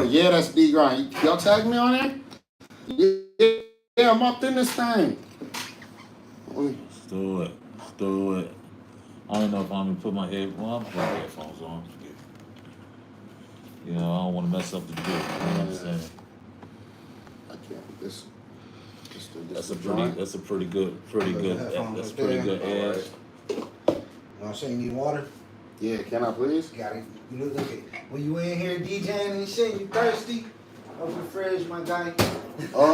yeah, that's D Grind. Y'all tag me on there? Yeah, I'm up in this thing. Let's do it. Let's do it. I don't know if I'm gonna put my well, I'm putting my headphones on. You know, I don't want to mess up the deal. You know what I'm saying? I can't. This That's the a pretty. joint. That's a pretty good. That's pretty good edge. You know what I'm saying? You need water? Yeah, can I please? You got it. You look at when you in here DJing and shit, you thirsty? Open the fridge, my guy. Oh.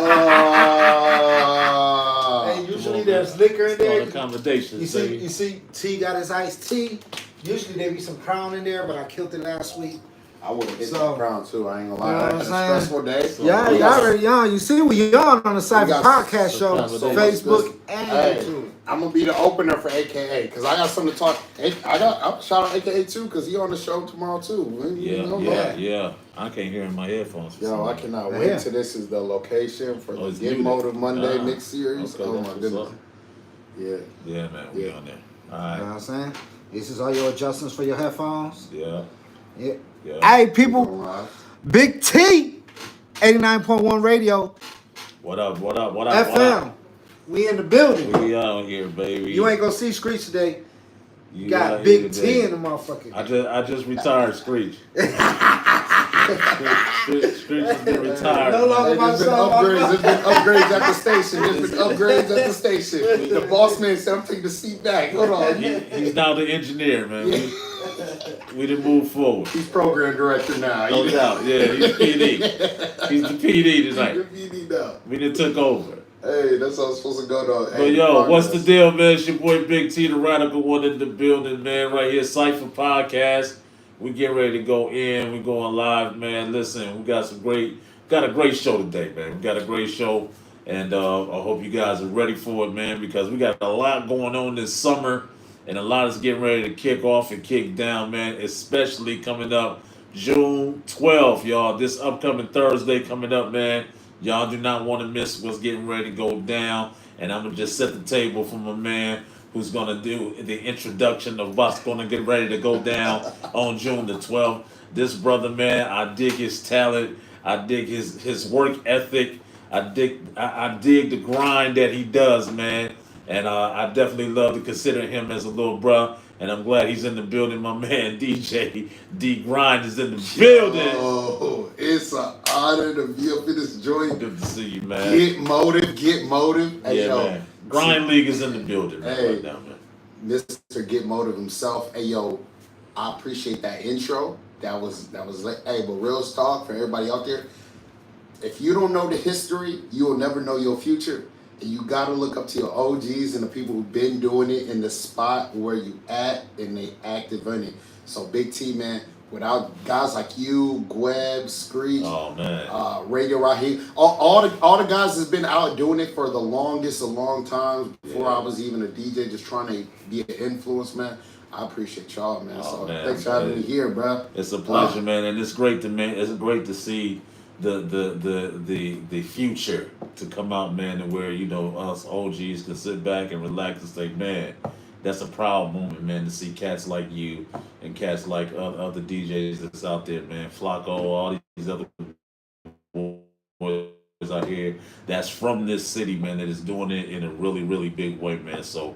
Hey, usually there's liquor in there. Accommodations. You see, T got his iced tea. Usually there be some Crown in there, but I killed it last week. I would have hit the Crown too. I ain't gonna lie. You know I had a stressful day. Yeah, y'all already young. You see, we on the Cypher Podcast Show, Facebook and YouTube. I'm gonna be the opener for AKA because I got something to talk. I'll shout out AKA too because he on the show tomorrow too. Yeah. I can't hear in my headphones. Yo, I cannot wait till this is the location for the Get Motive Monday mix series. Okay, oh my goodness. Yeah, man, we on there. All right. You know what I'm saying? This is all your adjustments for your headphones. Yeah. Hey, people. Big T, 89.1 Radio. What up? FM. We in the building. We out here, baby. You ain't gonna see Screech today. You got Big T in the motherfucker. I just retired Screech. Screech has been retired. No longer There's been upgrades at the station. The boss man said, I'm taking the seat back. Hold on. He's now the engineer, man. We didn't move forward. He's program director now. No doubt. Yeah, he's PD. He's the PD tonight. He's the PD now. We done took over. Hey, that's how it's supposed to go, though. But yo, what's the deal, man? It's your boy Big T, the radical one in the building, man. Right here, Cypher Podcast. We get ready to go in. We going live, man. Listen, we got a great show today, man. We got a great show, and I hope you guys are ready for it, man, because we got a lot going on this summer, and a lot is getting ready to kick off and kick down, man. Especially coming up June 12th, y'all. This upcoming Thursday coming up, man. Y'all do not want to miss what's getting ready to go down. And I'm going to just set the table for my man who's going to do the introduction of what's going to get ready to go down on June the 12th. This brother, man, I dig his talent. I dig his work ethic. I dig the grind that he does, man. And I definitely love to consider him as a little bruh. And I'm glad he's in the building. My man, DJ D Grind is in the building. Oh, it's an honor to be up in this joint. Good to see you, man. Get motive. Hey, yeah, man. Grind League is in the building right now, man. Mr. Get Motive himself. Hey, yo, I appreciate that intro. That was like, hey, but real talk for everybody out there. If you don't know the history, you will never know your future. And you got to look up to your OGs and the people who've been doing it in the spot where you at and they active in it. So Big T, man, without guys like you, Gweb, Screech, Radio Raheem, all the guys that's been out doing it for the longest, a long time before I was even a DJ, just trying to be an influence, man. I appreciate y'all, man. Thanks for having me here, bro. It's a pleasure, man, and it's great to see the future to come out, man, and where, you know, us OGs can sit back and relax and say, man, that's a proud moment, man, to see cats like you and cats like other DJs that's out there, man. Flacco, all these other boys out here that's from this city, man, that is doing it in a really, really big way, man. So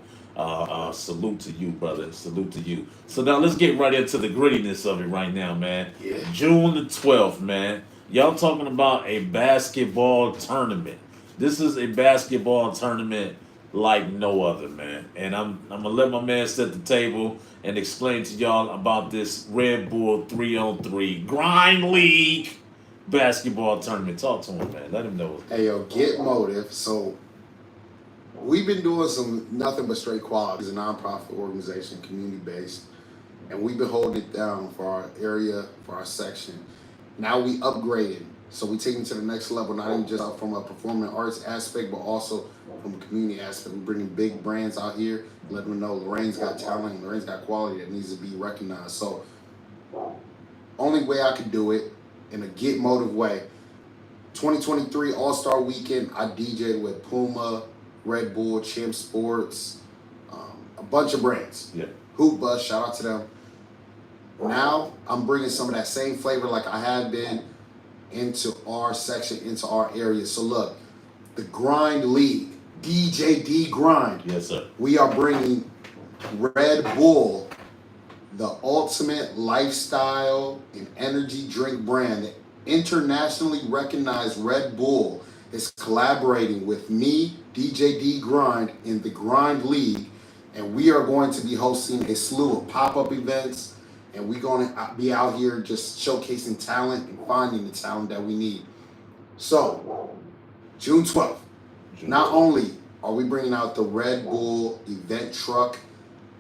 salute to you, brother. Salute to you. So now let's get right into the grittiness of it right now, man. Yeah. June the 12th, man. Y'all talking about a basketball tournament. This is a basketball tournament like no other, man. And I'm gonna let my man set the table and explain to y'all about this Red Bull 3-on-3 Grind League basketball tournament. Talk to him, man. Let him know. Hey, yo, Get Motive. So we've been doing some nothing but straight quality. It's a nonprofit organization, community-based. And we've been holding it down for our area, for our section. Now we upgraded. So we taking it to the next level, not even just from a performing arts aspect, but also from a community aspect. We're bringing big brands out here, letting them know Lorraine's got talent, Lorraine's got quality that needs to be recognized. So only way I could do it in a Get Motive way. 2023 All-Star Weekend, I DJ'd with Puma, Red Bull, Champ Sports, a bunch of brands. Yeah. Hoop Bus, shout out to them. Now I'm bringing some of that same flavor like I had been into our section, into our area. So look, the Grind League, DJD Grind. Yes, sir. We are bringing Red Bull, the ultimate lifestyle and energy drink brand. The internationally recognized Red Bull is collaborating with me, DJD Grind, in the Grind League, and we are going to be hosting a slew of pop-up events, and we're going to be out here just showcasing talent and finding the talent that we need. So, June 12th, not only are we bringing out the Red Bull event truck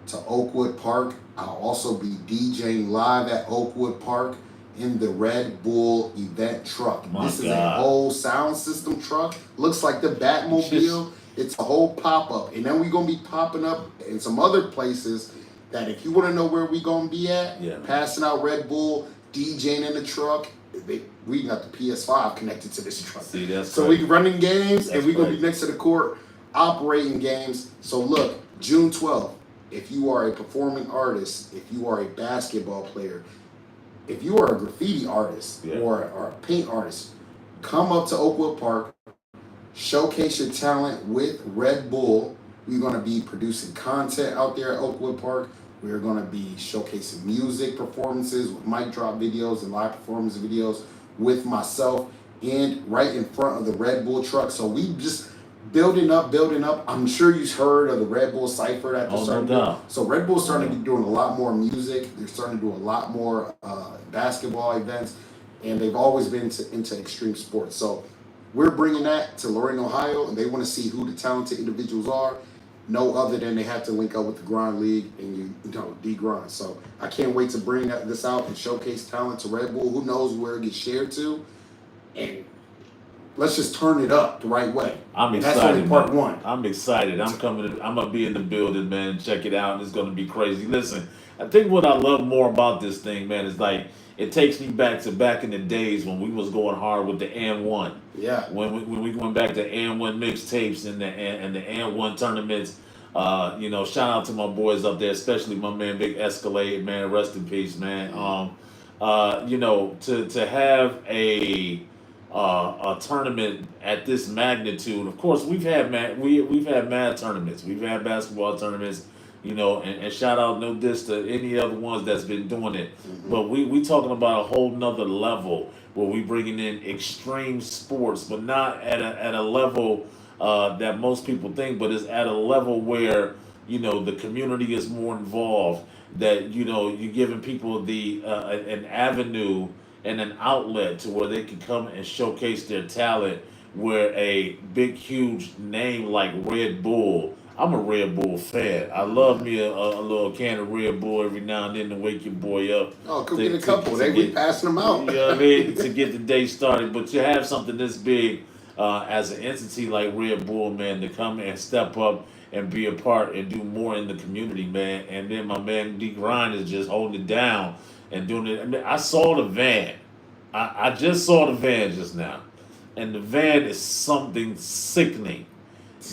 to Oakwood Park, I'll also be DJing live at Oakwood Park in the Red Bull event truck. This is a whole sound system truck. Looks like the Batmobile. It's a whole pop-up. And then we're going to be popping up in some other places that if you want to know where we're going to be at, passing out Red Bull, DJing in the truck, we got the PS5 connected to this truck. See, that's so crazy. we running games, and we're going to be next to the court operating games. So look, June 12th, if you are a performing artist, if you are a basketball player, if you are a graffiti artist or a paint artist, come up to Oakwood Park, showcase your talent with Red Bull. We're going to be producing content out there at Oakwood Park. We're going to be showcasing music performances with mic drop videos and live performance videos with myself and right in front of the Red Bull truck. So we just building up. I'm sure you've heard of the Red Bull Cypher that they're starting to do. So Red Bull's starting to be doing a lot more music. They're starting to do a lot more basketball events, and they've always been into extreme sports. So we're bringing that to Lorain, Ohio, and they want to see who the talented individuals are. No other than they have to link up with the Grind League and D-Grind. So I can't wait to bring this out and showcase talent to Red Bull. Who knows where it gets shared to? And let's just turn it up the right way. I'm excited. That's only part one. I'm excited. I'm gonna be in the building, man. Check it out. It's gonna be crazy. Listen, I think what I love more about this thing, man, is like it takes me back in the days when we was going hard with the AND1. Yeah. When we went back to AND1 mixtapes and the AND1 tournaments. Shout out to my boys up there, especially my man Big Escalade, man. Rest in peace, man. To have a tournament at this magnitude. Of course, we've had mad tournaments. We've had basketball tournaments, and shout out no diss to any other ones that's been doing it. Mm-hmm. But we talking about a whole nother level where we bringing in extreme sports, but not at a level that most people think, but it's at a level where the community is more involved. That you're giving people an avenue and an outlet to where they can come and showcase their talent. Where a big, huge name like Red Bull, I'm a Red Bull fan. I love me a little can of Red Bull every now and then to wake your boy up. Oh, could get a couple. They be passing them out. You know what I mean? To get the day started. But to have something this big as an entity like Red Bull, man, to come and step up and be a part and do more in the community, man. And then my man D-Grind is just holding it down and doing it. I mean, I saw the van. I just saw the van just now. And the van is something sickening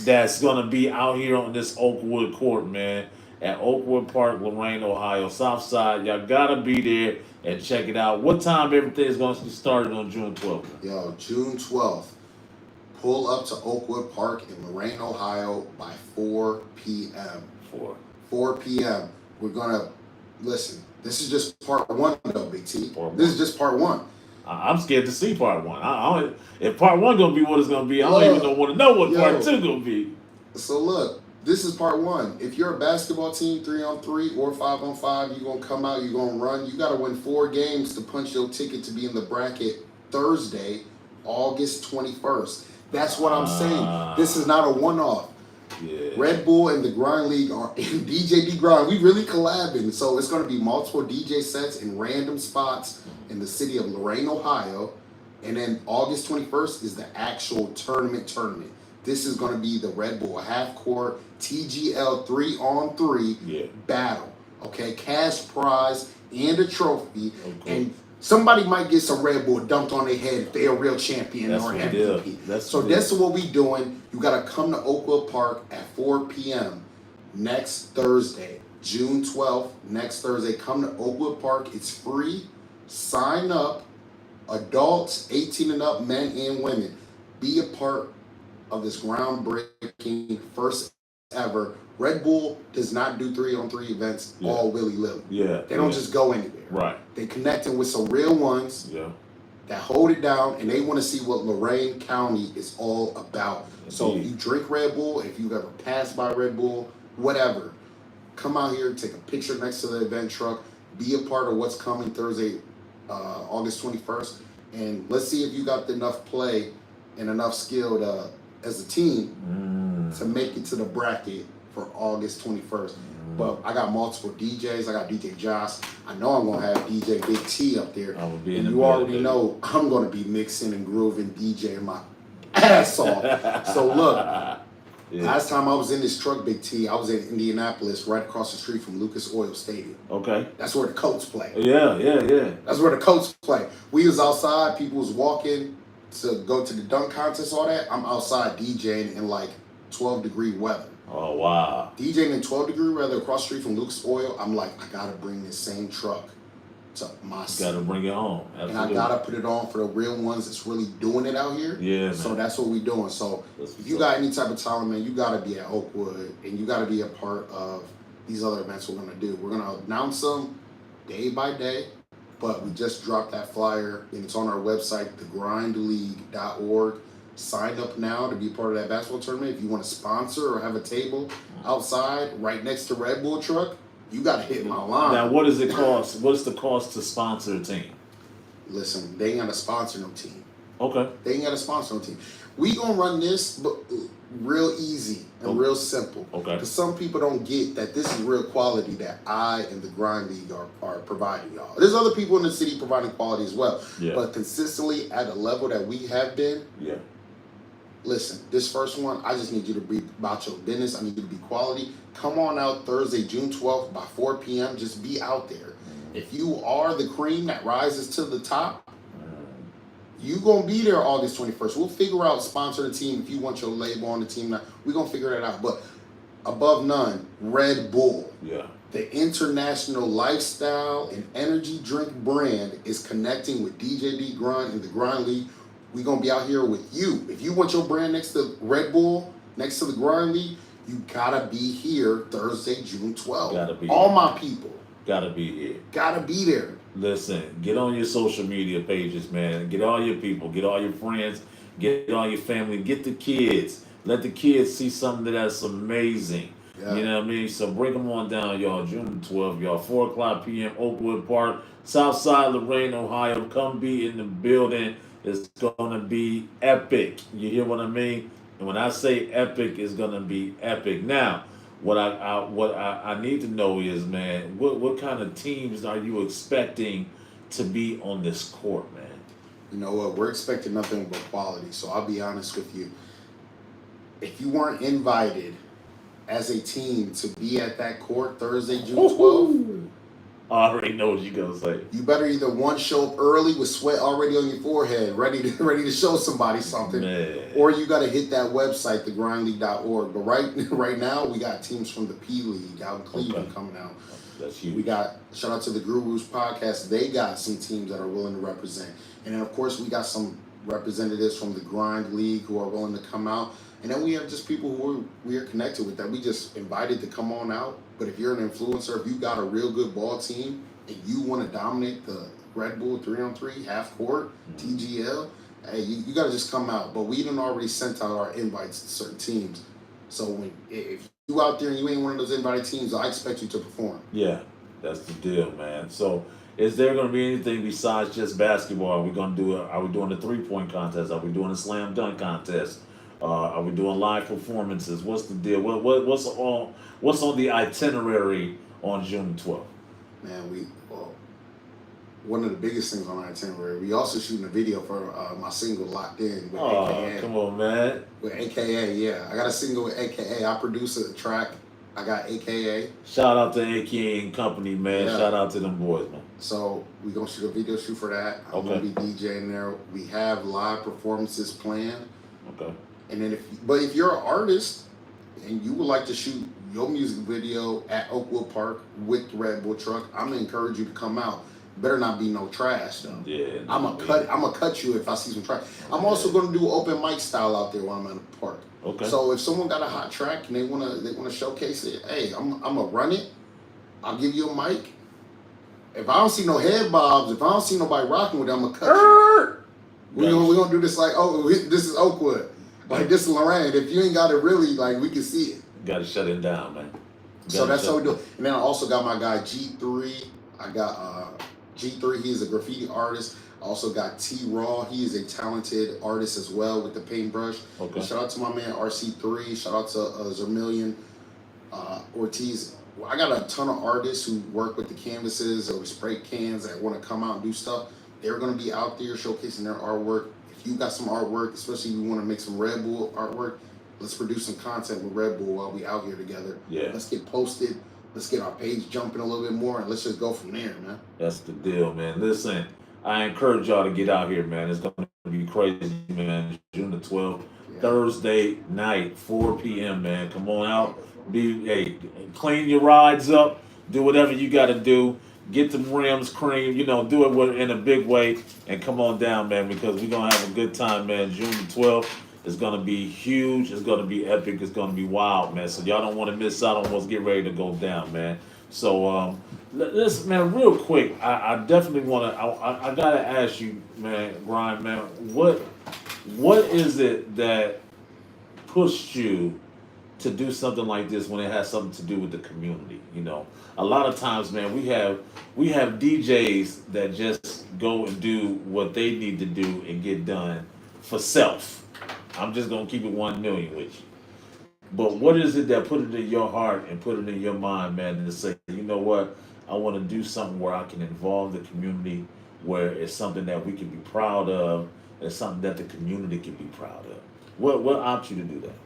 that's going to be out here on this Oakwood court, man. At Oakwood Park, Lorain, Ohio, South Side. Y'all got to be there and check it out. What time everything is going to be started on June 12th? Yo, June 12th. Pull up to Oakwood Park in Lorain, Ohio by 4 p.m. 4 p.m. We're going to, listen, this is just part one though, Big T. This is just part one. I'm scared to see part one. If part one going to be what it's going to be, I don't even want to know what part two going to be. So look, this is part one. If you're a basketball team, 3-on-3 or 5-on-5, you're going to come out, you're going to run. You got to win 4 games to punch your ticket to be in the bracket Thursday, August 21st. That's what I'm saying. This is not a one-off. Yeah. Red Bull and the Grind League are in DJ D-Grind. We really collabing. So it's going to be multiple DJ sets in random spots in the city of Lorain, Ohio. And then August 21st is the actual tournament. This is going to be the Red Bull half-court TGL 3-on-3 battle. Okay, cash prize and a trophy. And somebody might get some Red Bull dumped on their head if they're a real champion or MVP. That's what we doing. You got to come to Oakwood Park at 4 p.m. next Thursday, June 12th. Next Thursday, come to Oakwood Park. It's free. Sign up. adults, 18 and up, men and women, be a part of this groundbreaking first ever. Red Bull does not do 3-on-3 events all willy-nilly. Yeah. They don't just go anywhere. Right. They connecting with some real ones that hold it down, and they want to see what Lorain County is all about. So if you drink Red Bull, if you've ever passed by Red Bull, whatever, come out here, take a picture next to the event truck, be a part of what's coming Thursday, August 21st, and let's see if you got enough play and enough skill to, as a team to make it to the bracket for August 21st. But I got multiple DJs. I got DJ Josh. I know I'm going to have DJ Big T up there. And you already know I'm going to be mixing and grooving, DJing my ass off. So look, last time I was in this truck, Big T, I was in Indianapolis, right across the street from Lucas Oil Stadium. Okay. That's where the Colts play. Yeah. That's where the Colts play. We was outside. People was walking to go to the dunk contest, all that. I'm outside DJing in like 12-degree weather. Oh, wow. DJing in 12-degree weather across the street from Lucas Oil, I'm like, I got to bring this same truck to my city. Got to bring it home. Absolutely. And I got to put it on for the real ones that's really doing it out here. Yeah, man. So that's what we doing. So if you got any type of talent, man, you got to be at Oakwood, and you got to be a part of these other events we're going to do. We're going to announce them day by day, but we just dropped that flyer, and it's on our website, thegrindleague.org. Sign up now to be part of that basketball tournament. If you want to sponsor or have a table outside right next to Red Bull truck, you got to hit my line. Now, what does it cost? What's the cost to sponsor a team? Listen, they ain't got to sponsor no team. Okay. They ain't got to sponsor no team. We going to run this but real easy and real simple. Okay. Because some people don't get that this is real quality that I and the Grind League are providing y'all. There's other people in the city providing quality as well. Yeah. But consistently at a level that we have been, listen, this first one, I just need you to be about your business. I need you to be quality. Come on out Thursday, June 12th by 4 p.m. Just be out there. If you are the cream that rises to the top, you going to be there August 21st. We'll figure out sponsor the team if you want your label on the team. We're going to figure that out. But above none, Red Bull. Yeah. The international lifestyle and energy drink brand is connecting with DJ D Grind and the Grind League. We're going to be out here with you. If you want your brand next to Red Bull, next to the Grind League, you got to be here Thursday, June 12th. Gotta be all here. My people. Got to be here. Got to be there. Listen, get on your social media pages, man. Get all your people. Get all your friends. Get all your family. Get the kids. Let the kids see something that's amazing. Yeah. You know what I mean? So bring them on down, y'all. June 12th, y'all. 4 o'clock p.m. Oakwood Park, Southside Lorain, Ohio. Come be in the building. It's going to be epic. You hear what I mean? And when I say epic, it's going to be epic. Now, what I need to know is, man, what kind of teams are you expecting to be on this court, man? You know what? We're expecting nothing but quality. So I'll be honest with you. If you weren't invited as a team to be at that court Thursday, June 12th, I already know what you're going to say. you better either one show up early with sweat already on your forehead, ready to show somebody something, Man. or you got to hit that website, thegrindleague.org. But right now, we got teams from the P League out in Cleveland coming out. That's huge. We got, shout out to the Gurus podcast. They got some teams that are willing to represent. And then, of course, we got some representatives from the Grind League who are willing to come out. And then we have just people who we are connected with that we just invited to come on out. But if you're an influencer, if you got a real good ball team and you want to dominate the Red Bull 3-on-3, half court, TGL, hey, you got to just come out. But we done already sent out our invites to certain teams. So if you out there and you ain't one of those invited teams, I expect you to perform. Yeah, that's the deal, man. So is there going to be anything besides just basketball? Are we doing a 3-point contest? Are we doing a slam dunk contest? Are we doing live performances? What's the deal? What's on the itinerary on June 12th? Man, one of the biggest things on our itinerary, we also shooting a video for my single Locked In with AKA. Come on, man. With AKA, yeah. I got a single with AKA. I produce a track. I got AKA. Shout out to AKA and company, man. Yeah. Shout out to them boys, man. So we're going to shoot a video shoot for that. I'm going to be DJing there. We have live performances planned. Okay. And then if you're an artist and you would like to shoot your music video at Oakwood Park with the Red Bull truck, I'm going to encourage you to come out. better not be no trash though. Yeah. I'm gonna cut you if I see some trash. I'm also gonna do open mic style out there while I'm in the park. Okay. So if someone got a hot track and they wanna showcase it, hey, I'm gonna run it. I'll give you a mic. If I don't see no head bobs, if I don't see nobody rocking with it, I'm gonna cut you. We gonna do this like, this is Oakwood, like this is Lorraine. If you ain't got it really, like we can see it. Gotta shut it down, man. So that's how we do it. And then I also got my guy G3. I got G3. He's a graffiti artist. I also got T Raw. He is a talented artist as well with the paintbrush. Okay. Shout out to my man RC3. Shout out to Zermillion Ortiz. I got a ton of artists who work with the canvases or spray cans that want to come out and do stuff. They're going to be out there showcasing their artwork. If you got some artwork, especially if you want to make some Red Bull artwork, let's produce some content with Red Bull while we out here together. Yeah. Let's get posted. Let's get our page jumping a little bit more, and let's just go from there, man. That's the deal, man. Listen, I encourage y'all to get out here, man. It's going to be crazy, man. June the 12th, Thursday night, 4 p.m., man. Come on out. Clean your rides up. Do whatever you got to do. Get them rims cream, do it in a big way, and come on down, man, because we're going to have a good time, man. June the 12th is going to be huge. It's going to be epic. It's going to be wild, man. So y'all don't want to miss out on what's getting ready to go down, man. So, listen, man, real quick, I definitely want to, I got to ask you, man, Brian, man, what is it that pushed you to do something like this when it has something to do with the community? A lot of times, man, we have DJs that just go and do what they need to do and get done for self. I'm just gonna keep it 1 million with you. But what is it that put it in your heart and put it in your mind, man, to say, you know what, I want to do something where I can involve the community, where it's something that we can be proud of, it's something that the community can be proud of. What opted you to do that?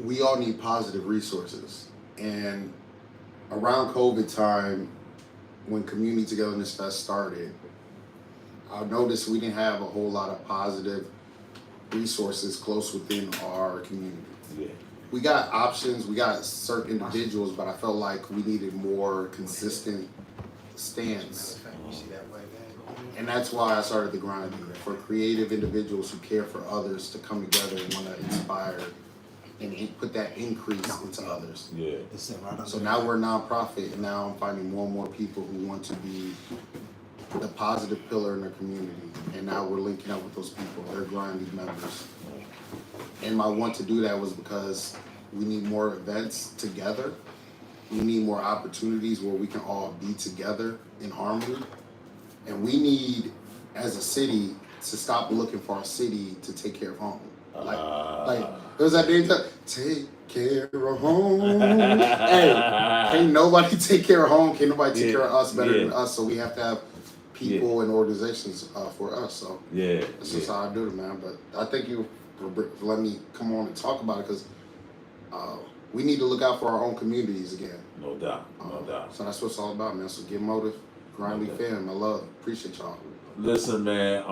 We all need positive resources. And around COVID time, when Community Togetherness Fest started, I noticed we didn't have a whole lot of positive resources close within our community. Yeah. We got options, we got certain individuals, but I felt like we needed more consistent stands. And that's why I started the Grind League, for creative individuals who care for others to come together and want to inspire and put that increase into others. Yeah. So now we're a nonprofit, and now I'm finding more and more people who want to be the positive pillar in their community. And now we're linking up with those people. They're Grind League members. And my want to do that was because we need more events together. We need more opportunities where we can all be together in harmony. And we need, as a city, to stop looking for our city to take care of home. Like there's that name, take care of home. Hey, can't nobody take care of home. Can't nobody take care of us better than us. So we have to have people and organizations for us. So that's just how I do it, man. But I thank you for letting me come on and talk about it, because we need to look out for our own communities again. No doubt, no doubt. So that's what it's all about, man. So get motive, Grind League fam. I love, appreciate y'all. Listen, man.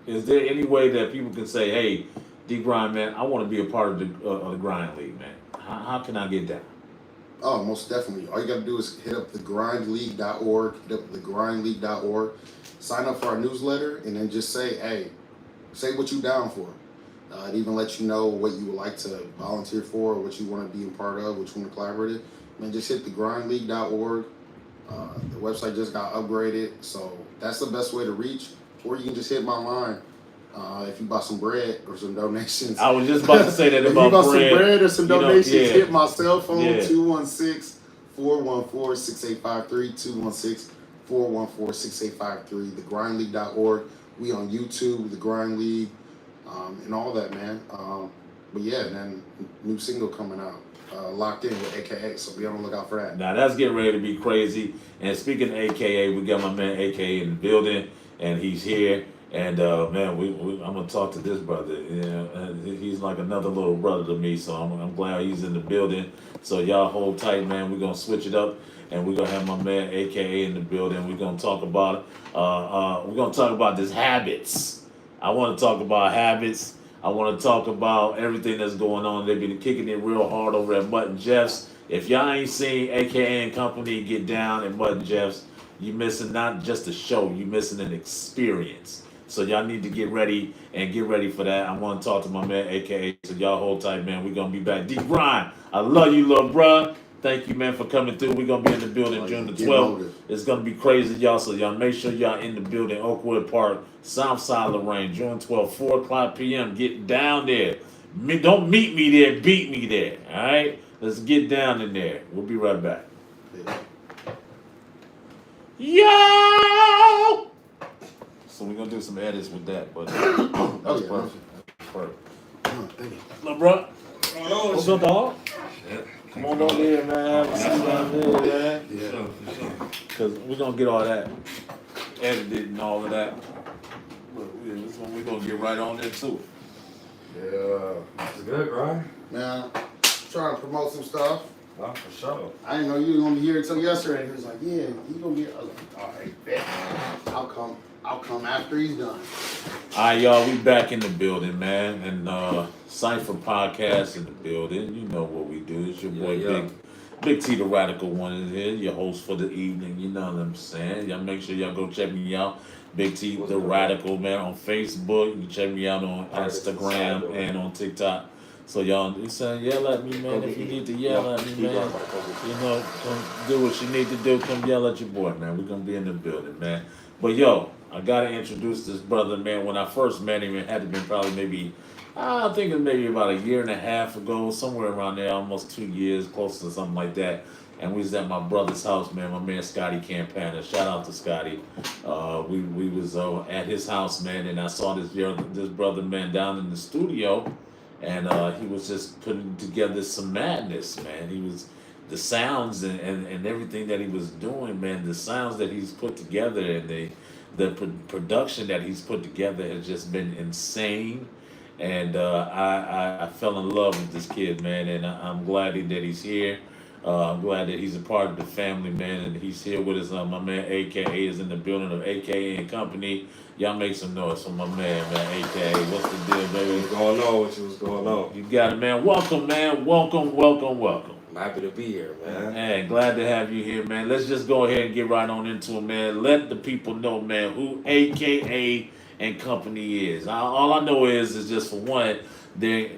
Is there any way that people can say, "Hey, D Grind, man, I want to be a part of the Grind League, man"? How can I get that? Oh, most definitely. All you got to do is hit up thegrindleague.org, hit up thegrindleague.org, sign up for our newsletter, and then just say what you down for. It even lets you know what you would like to volunteer for, what you want to be a part of, what you want to collaborate with. Man, just hit thegrindleague.org. The website just got upgraded, so that's the best way to reach. Or you can just hit my line if you bought some bread or some donations. I was just about to say that if about you bought bread. some bread or some donations, hit my cell phone, 216-414-6853, 216-414-6853, thegrindleague.org. We on YouTube, The Grind League, and all that, man. But yeah, and then new single coming out. Locked in with AKA, so be on the lookout for that. Now that's getting ready to be crazy. And speaking of AKA, we got my man AKA in the building, and he's here. And man, I'm gonna talk to this brother. He's like another little brother to me, so I'm glad he's in the building. So y'all hold tight, man. We're gonna switch it up, and we're gonna have my man AKA in the building. We're gonna talk about it. We're gonna talk about this habits. I want to talk about habits. I want to talk about everything that's going on. They've been kicking it real hard over at Mutton Jeff's. If y'all ain't seen AKA and Company get down at Mud and Jeff's, you missing not just a show, you missing an experience. So y'all need to get ready for that. I want to talk to my man AKA. So y'all hold tight, man. We're gonna be back. D Grind, I love you, little bruh. Thank you, man, for coming through. We're gonna be in the building June the 12th. It's gonna be crazy, y'all. So y'all make sure y'all in the building, Oakwood Park, Southside Lorraine, June 12th, 4:00 p.m. Get down there. Don't meet me there, beat me there. All right, let's get down in there. We'll be right back. Yo! So we're gonna do some edits with that, but that's perfect. Perfect. Thank you. Look, bro. What's up, dog? Come on over here, man. Have a seat down here, man. Yeah. Cause we're gonna get all that edited and all of that. But we're gonna get right on there too. Yeah. It's good, right? Man, trying to promote some stuff. Not for sure. I didn't know you were gonna be here until yesterday. He was like, "Yeah, he's gonna be." I was like, "All right, bet. I'll come after he's done." All right, y'all, we back in the building, man, and Cypher Podcast in the building. You know what we do. It's your boy Yeah. Big T, the Radical One is here, your host for the evening. You know what I'm saying? Y'all make sure y'all go check me out, Big T, the Radical, man, on Facebook. You can check me out on Instagram and on TikTok. So y'all, yell at me, man. If you need to yell at me, man, you know, come do what you need to do. Come yell at your boy, man. We're gonna be in the building, man. But yo, I gotta introduce this brother, man. When I first met him, it had to be probably maybe, I think it was maybe about a year and a half ago, somewhere around there, almost 2 years, close to something like that. And we was at my brother's house, man. My man Scotty Campana. Shout out to Scotty. We was at his house, man, and I saw this brother, man, down in the studio. And he was just putting together some madness, man. He was the sounds and everything that he was doing, man. The sounds that he's put together and the production that he's put together has just been insane. And I fell in love with this kid, man. And I'm glad that he's here. I'm glad that he's a part of the family, man. And he's here with us. My man AKA is in the building of AKA and Company. Y'all make some noise for my man, AKA. What's the deal, baby? What's going on with you? What's going on? You got it, man. Welcome, man. Welcome. I'm happy to be here, man. Man, glad to have you here, man. Let's just go ahead and get right on into it, man. Let the people know, man, who AKA and Company is. All I know is just for one, they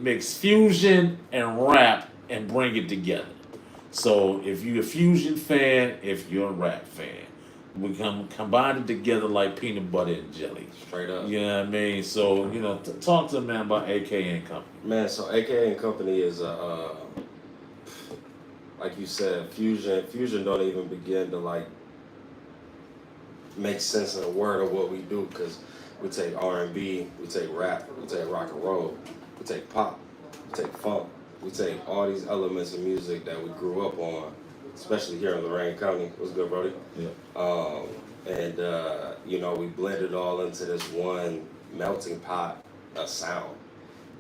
mix fusion and rap and bring it together. So if you're a fusion fan, if you're a rap fan, we combine it together like peanut butter and jelly. Straight up. You know what I mean? So, you know, talk to the man about AKA and Company. Man, so AKA and Company is like you said, fusion. Fusion don't even begin to like make sense of the word of what we do, because we take R&B, we take rap, we take rock and roll, we take pop, we take funk, we take all these elements of music that we grew up on, especially here in Lorain County. What's good, Brody? Yeah. And you know, we blend it all into this one melting pot of sound.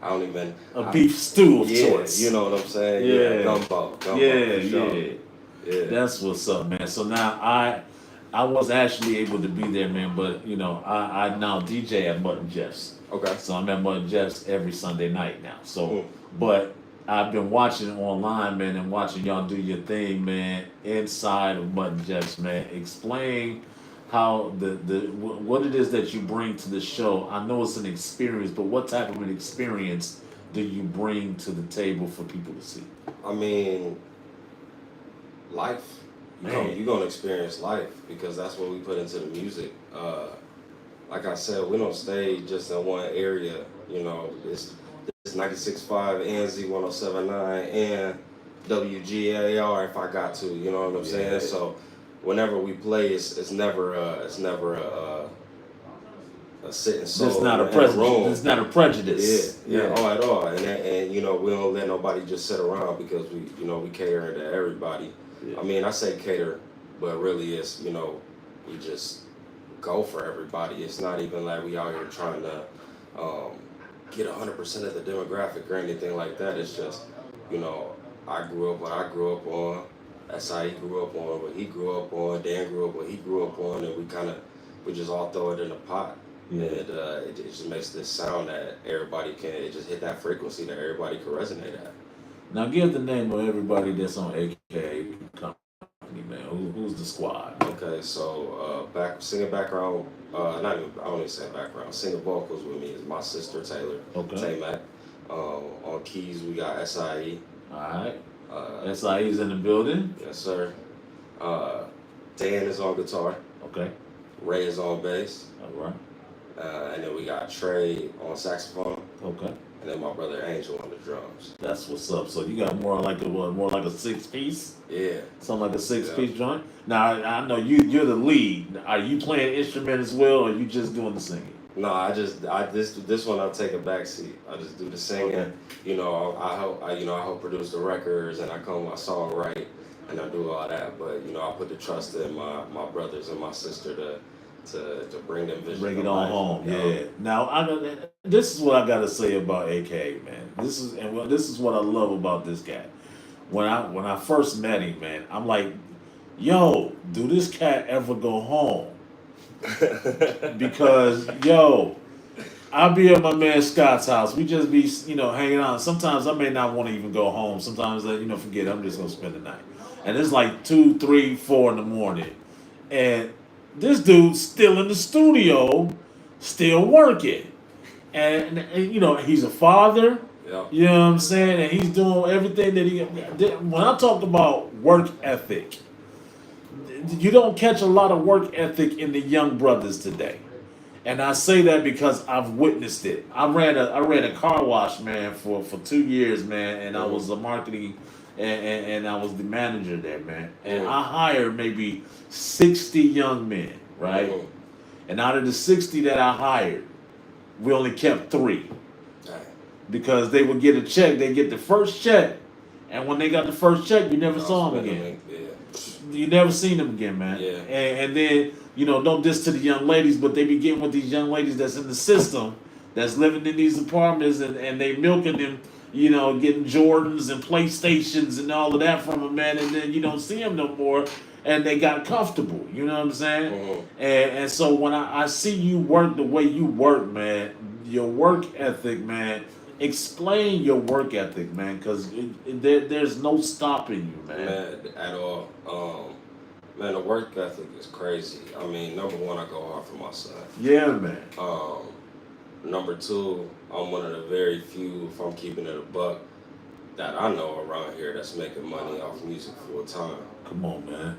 I don't even beef stew of sorts. You know what I'm saying? Yeah. Gumbo. Yeah, sure. yeah. That's what's up, man. So now I was actually able to be there, man, but you know, I now DJ at Mud and Jeff's. Okay. So I'm at Mud and Jeff's every Sunday night now. So but I've been watching it online, man, and watching y'all do your thing, man, inside of Mud and Jeff's, man. Explain how what it is that you bring to the show. I know it's an experience, but what type of an experience do you bring to the table for people to see? I mean, life. You're gonna experience life, because that's what we put into the music. Like I said, we don't stay just in one area. You know, it's 96.5 and Z1079 and WGAR if I got to. You know what I'm saying? So whenever we play, it's never a sitting soul. It's not a prejudice. It's not a prejudice. Yeah. Oh, at all. And you know, we don't let nobody just sit around, because we cater to everybody. Yeah. I mean, I say cater, but really it's, you know, we just go for everybody. It's not even like we out here trying to get 100% of the demographic or anything like that. It's just, you know, I grew up what I grew up on. That's how he grew up on what he grew up on. Dan grew up what he grew up on, and we just all throw it in a pot. Yeah. And it just makes this sound that everybody can, it just hit that frequency that everybody can resonate at. Now give the name of everybody that's on AKA company, man. Who's the squad? Okay, so singing background, not even, I don't even say background. Singing vocals with me is my sister Taylor. Okay. Tay Mac. On keys we got SIE. Alright. SIE's in the building. Yes, sir. Dan is on guitar. Okay. Ray is on bass. Alright. And then we got Trey on saxophone. Okay. And then my brother Angel on the drums. That's what's up. So you got more like a 6-piece? Yeah. Something like a 6-piece joint? Now I know you're the lead. Are you playing instrument as well, or are you just doing the singing? No, this one I'll take a back seat. I just do the singing. Okay. You know, I help produce the records and I come my song right and I do all that. But you know, I put the trust in my brothers and my sister to bring them vision. Bring it to on life, home, you know? yeah. Now this is what I gotta say about AKA, man. This is what I love about this guy. When I first met him, man, I'm like, yo, do this cat ever go home? Because yo, I'll be at my man Scott's house. We just be hanging out. Sometimes I may not want to even go home. Sometimes forget I'm just gonna spend the night. And it's like 2, 3, 4 in the morning, and this dude's still in the studio, still working, and he's a father. Yeah. You know what I'm saying? And he's doing everything that he. When I talk about work ethic, you don't catch a lot of work ethic in the young brothers today. And I say that because I've witnessed it. I ran a car wash, man, for 2 years, man, and I was a marketing and I was the manager there, man. And I hired maybe 60 young men, right? Mhm. And out of the 60 that I hired, we only kept 3. Because they would get a check, they get the first check, and when they got the first check, you never saw them again. You never seen them again, man. Yeah. And then, don't diss to the young ladies, but they be getting with these young ladies that's in the system, that's living in these apartments, and they milking them, getting Jordans and PlayStations and all of that from them, man, and then you don't see them no more, and they got comfortable, you know what I'm saying? Mm-hmm. And so when I see you work the way you work, man, your work ethic, man, explain your work ethic, man, because there's no stopping you, man. At all. Man, the work ethic is crazy. I mean, number one, I go hard for my son. Yeah, man. Number two, I'm one of the very few, if I'm keeping it a buck, that I know around here that's making money off music full time. Come on, man.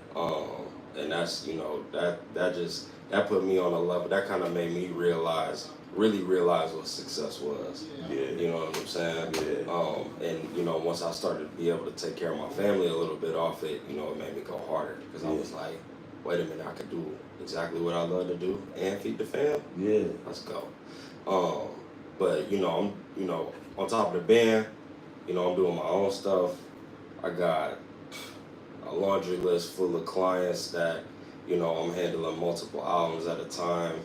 And that's, that put me on a level, that kind of made me really realize what success was. Yeah. You know what I'm saying? Yeah. And once I started to be able to take care of my family a little bit off it, it made me go harder because I was like, wait a minute, I could do exactly what I love to do and feed the fam. Yeah. Let's go. But I'm on top of the band, I'm doing my own stuff. I got a laundry list full of clients that I'm handling multiple albums at a time.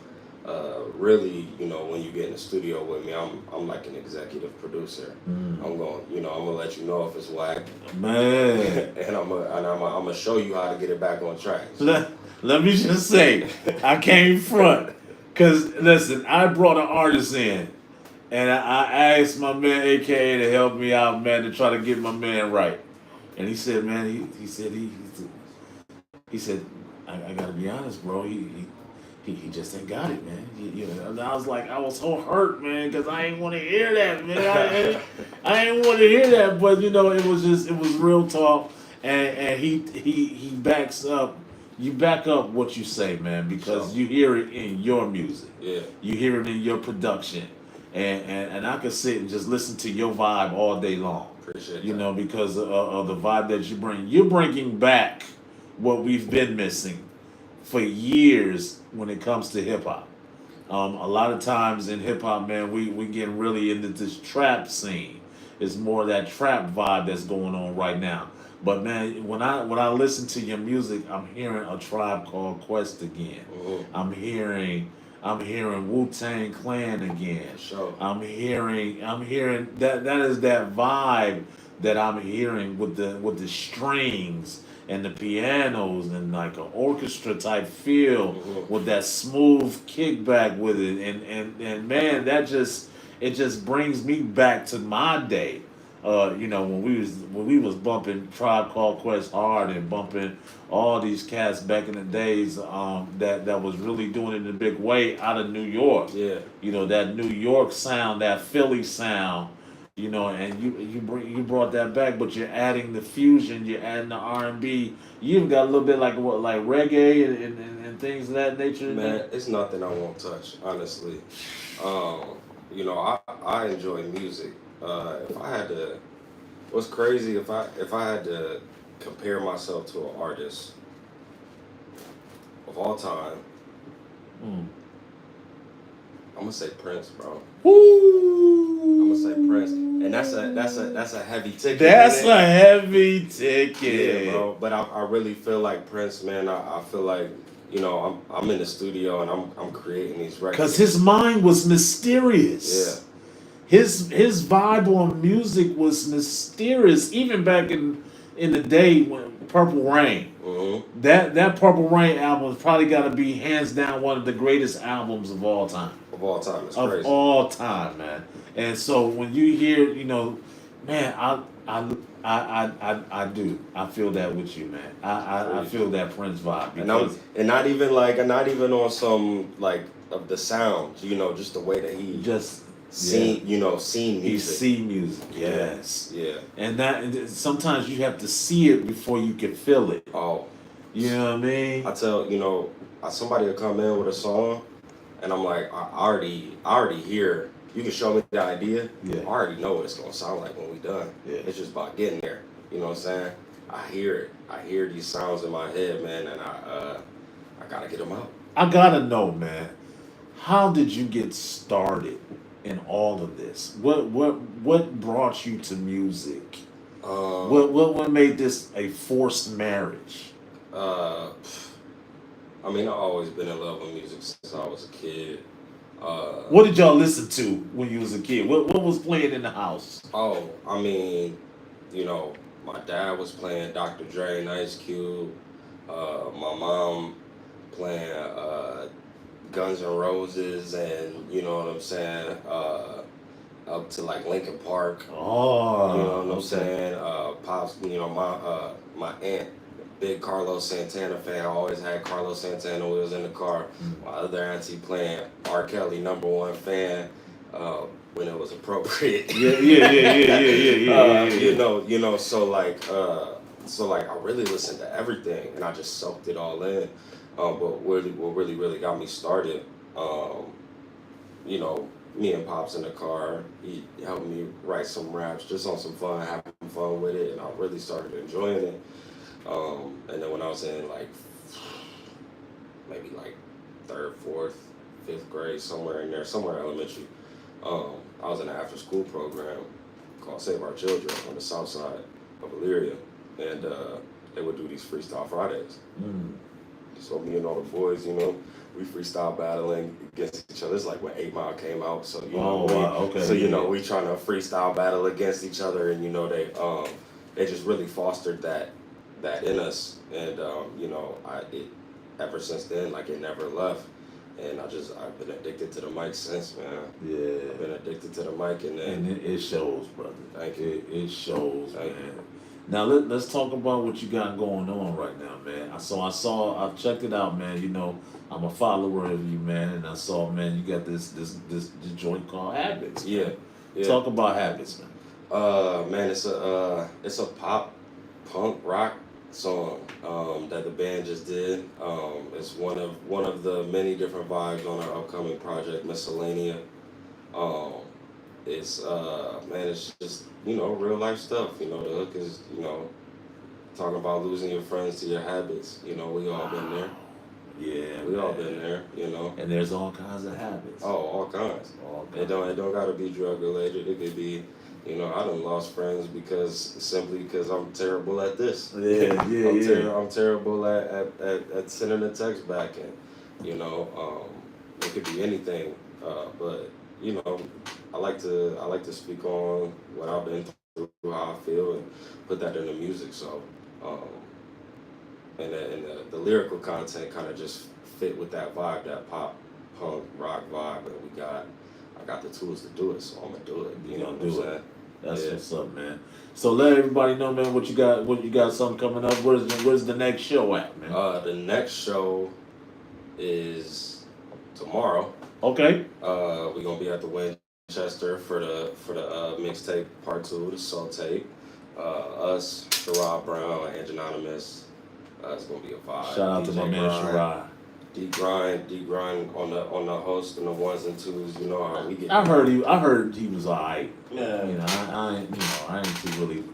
Really, when you get in the studio with me, I'm like an executive producer. I'm gonna let you know if it's whack, man, and I'm gonna show you how to get it back on track. Let me just say, I came front, cause listen, I brought an artist in, and I asked my man AKA to help me out, man, to try to get my man right, and he said, man, he said, I gotta be honest, bro, he just ain't got it, man. And I was like, I was so hurt, man, because I ain't want to hear that, man. I ain't want to hear that, but it was real talk, and he backs up. You back up what you say, man, because you hear it in your music. Yeah. You hear it in your production, and I could sit and just listen to your vibe all day long. Appreciate that. Because of the vibe that you bring. You're bringing back what we've been missing for years when it comes to hip hop. A lot of times in hip hop, man, we get really into this trap scene. It's more that trap vibe that's going on right now. But man, when I listen to your music, I'm hearing A Tribe Called Quest again. Mm-hmm. I'm hearing Wu-Tang Clan again. Sure. I'm hearing that is that vibe that I'm hearing with the strings and the pianos and like an orchestra type feel with that smooth kickback with it, and man, it just brings me back to my day You know, when we was bumping Tribe Called Quest hard and bumping all these cats back in the days, that was really doing it in a big way out of New York. Yeah. You know, that New York sound, that Philly sound. You know, and you brought that back, but you're adding the fusion, you're adding the R&B. You even got a little bit like reggae and things of that nature. Man, it's nothing I won't touch, honestly. You know, I enjoy music. If I had to, what's crazy, if I had to compare myself to an artist of all time, I'm gonna say Prince, bro. Woo! I'm gonna say Prince, and that's a heavy ticket. That's a heavy ticket, yeah, bro. But I really feel like Prince, man. I feel like, you know, I'm in the studio and I'm creating these records. Cause his mind was mysterious. Yeah. His vibe on music was mysterious, even back in the day when Purple Rain. Mm-hmm. That Purple Rain album has probably got to be hands down one of the greatest albums of all time. Of all time, it's Of crazy. all time, man. And so when you hear, you know, man, I do. I feel that with you, man. I feel that Prince vibe. And not even on some like of the sound, you know, just the way that he just seen He music. see music, yes. Yeah. And sometimes you have to see it before you can feel it. Oh. You know what I mean? I tell, you know, somebody will come in with a song and I'm like, I already hear, you can show me the idea. Yeah. I already know what it's gonna sound like when we done. Yeah. It's just about getting there. You know what I'm saying? I hear it. I hear these sounds in my head, man, and I gotta get them out. I gotta know, man. How did you get started in all of this? What brought you to music? What made this a forced marriage? I mean, I've always been in love with music since I was a kid. What did y'all listen to when you was a kid? What was playing in the house? Oh, I mean, you know, my dad was playing Dr. Dre and Ice Cube. My mom playing Guns N' Roses, and you know what I'm saying, up to like Linkin Park. Oh, you know what I'm saying. Pops, you know, my aunt, big Carlos Santana fan. I always had Carlos Santana wheels in the car. My other auntie playing R. Kelly, #1 fan. When it was appropriate. Yeah. You know, so like I really listened to everything and I just soaked it all in. But what really got me started, you know, me and Pops in the car, he helped me write some raps just on some fun, having fun with it, and I really started enjoying it. And then when I was in like maybe like 3rd, 4th, 5th grade, somewhere in there, somewhere elementary, I was in an after school program called Save Our Children on the south side of Elyria, and they would do these freestyle Fridays. So me and all the boys, you know, we freestyle battling against each other. It's like when 8 Mile came out, so you know, we trying to freestyle battle against each other, and you know they just really fostered that in us, and you know, ever since then, like, it never left. And I've been addicted to the mic since, man. Yeah. I've been addicted to the mic, and it shows, brother. Thank you. It shows, Thank man. you. Now let's talk about what you got going on right now, man. I checked it out, man. You know, I'm a follower of you, man, and I saw, man, you got this joint called Habits. Man. Yeah. Talk about Habits, man. Man, it's a pop, punk, rock song that the band just did. It's one of the many different vibes on our upcoming project, Miscellanea. It's it's just, you know, real life stuff. You know, the hook is, you know, talking about losing your friends to your habits. You know, we all been there. Yeah, we all been there. You know, and there's all kinds of habits. Oh, all kinds. It don't gotta be drug related. It could be, you know, I done lost friends simply because I'm terrible at this. I'm terrible at sending a text back, and you know, it could be anything. But you know, I like to speak on what I've been through, how I feel, and put that in the music. So, and the lyrical content kind of just fit with that vibe, that pop, punk, rock vibe, and I got the tools to do it, so I'm gonna do it. You know what I'm saying? That's Yeah. what's up, man. So let everybody know, man, what you got something coming up. Where's the next show at, man? The next show is tomorrow. Okay. We're gonna be at the Winchester for the mixtape part 2, the soul tape. Us, Sherrod Brown, and Anonymous. It's gonna be a vibe. Shout out to my man Sherrod. D grind on the host and the ones and twos. You know how we get. I heard he was alright. Yeah. You know, I ain't too really,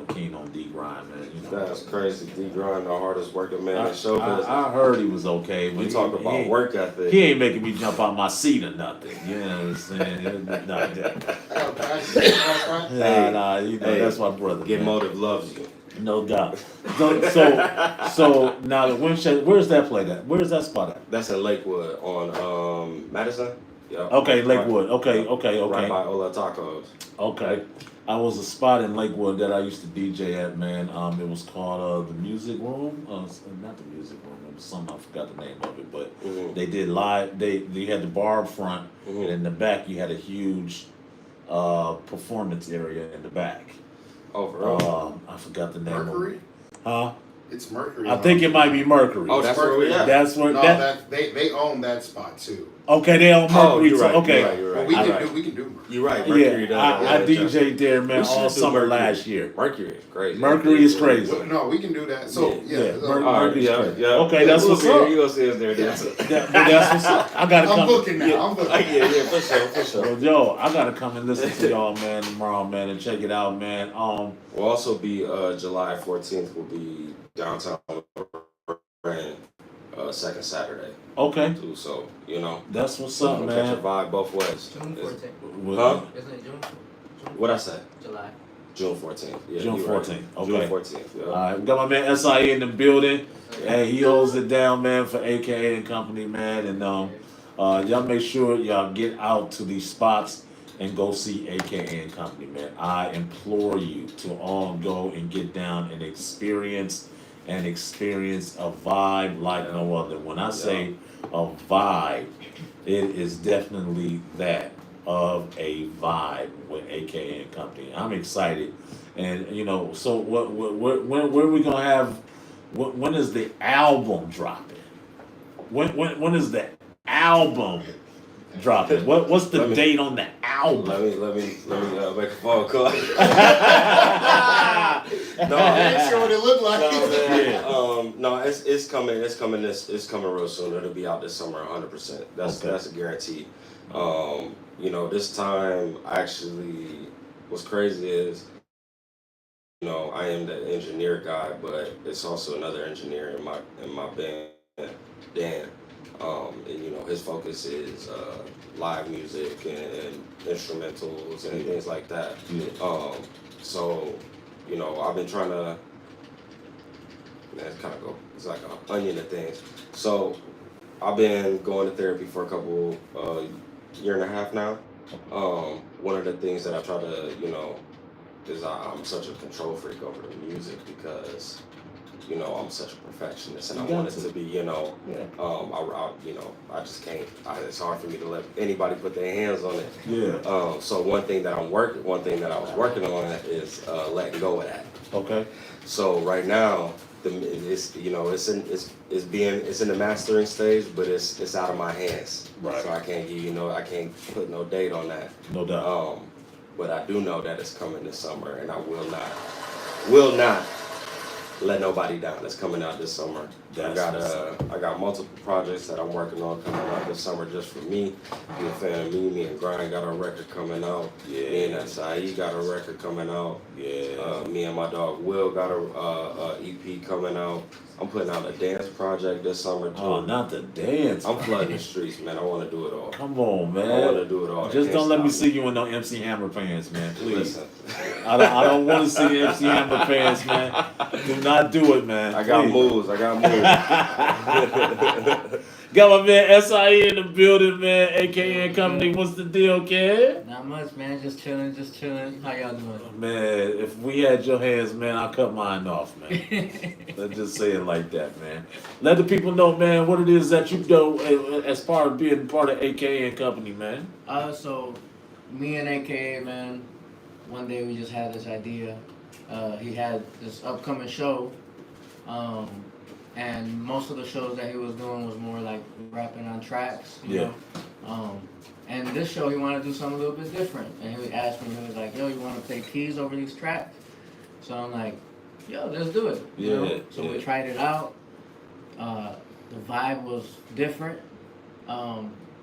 keen on D Grind, man. That's crazy. D grind, the hardest working man in show business. I heard he was okay. But We talk about work ethic. He ain't making me jump out my seat or nothing. You know what I'm saying? Nah, that's my brother. Get man. Motive loves you. No doubt. So now the Winchester, where's that play at? Where's that spot at? That's in Lakewood on Madison. Yeah. Okay, Lakewood. Okay. Right by Ola Tacos. Okay. I was a spot in Lakewood that I used to DJ at, man. It was called the Music Room. Not the Music Room. It was something, I forgot the name of it, but they did live. They had the bar up front, and in the back you had a huge performance area in the back. Oh, for real? I forgot the name. Mercury? Huh? It's Mercury. I think it might be Mercury. Oh, that's where we at. That's where. No, that, they own that spot too. okay, they own Mercury. you're too. right, Okay. you're But right. we can do Mercury. You're right. Mercury Yeah, I DJ'd there, man, We should all do summer Mercury. last year. Mercury is crazy. Mercury is crazy. Well, no, we can do that. So yeah, Mercury's yeah, crazy. yeah. Okay, that's We'll what's see. up. You gonna see us there dancing. That's what's up. I gotta I'm come. looking now. I'm looking. Yeah, for sure. Well, yo, I gotta come and listen to y'all, man, tomorrow, man, and check it out, man. We'll also be July 14th. Will be downtown Brand, second Saturday Okay, too. So that's what's you up, can catch a man. vibe both ways. June 14th. Huh? Isn't it June? What I say? July. June 14th. Yeah, June you're right. 14th. Okay. June 14th. Yeah. All right, we got my man SIE in the building. Hey, he holds it down, man, for AKA and company, man. And y'all make sure y'all get out to these spots and go see AKA and company, man. I implore you to all go and get down and experience a vibe like no other. When I say a vibe, it is definitely that of a vibe with AKA and company. I'm excited, and so where are we gonna have? When is the album dropping? When is the album dropping? What's the date on the album? Let me make a phone call. No, Ain't sure what it looked like. no, man. No, it's coming. It's coming real soon. It'll be out this summer, 100%. That's a guarantee. This time actually, what's crazy is, I am the engineer guy, but it's also another engineer in my band, Dan. And his focus is live music and instrumentals and things like that. So I've been trying to, it's like an onion of things. So I've been going to therapy for a couple year and a half now. One of the things that I try to is I'm such a control freak over the music because I'm such a perfectionist and I want it to be I just can't. It's hard for me to let anybody put their hands on it. Yeah. So one thing that I was working on is letting go of that. Okay. So right now, it's in the mastering stage, but it's out of my hands. Right. So I can't I can't put no date on that. No doubt. But I do know that it's coming this summer, and I will not let nobody down. It's coming out this summer. I got multiple projects that I'm working on coming out this summer just for me. Be a fan of me and Grind got a record coming out. Yeah. Me and Saeed got a record coming out. Yeah. Me and my dog Will got a EP coming out. I'm putting out a dance project this summer too. Oh, not the dance. I'm flooding the streets, man. I want to do it all. Come on, man. I want to do it all. Just don't let me see you in no MC Hammer pants, man. Please. Listen. I don't want to see the MC Hammer pants, man. Do not do it, man. I got Please. moves. Got my man SIE in the building, man. AKA and company. What's the deal, kid? Not much, man. Just chilling. How y'all doing? Man, if we had your hands, man, I'll cut mine off, man. Let's just say it like that, man. Let the people know, man, what it is that you do as part of being part of AKA and company, man. So me and AKA, man, one day we just had this idea. He had this upcoming show, and most of the shows that he was doing was more like rapping on tracks. You know? And this show he wanted to do something a little bit different. And he asked me, he was like, "Yo, you want to play keys over these tracks?" So I'm like, "Yo, let's do it." You know? So we tried it out. The vibe was different.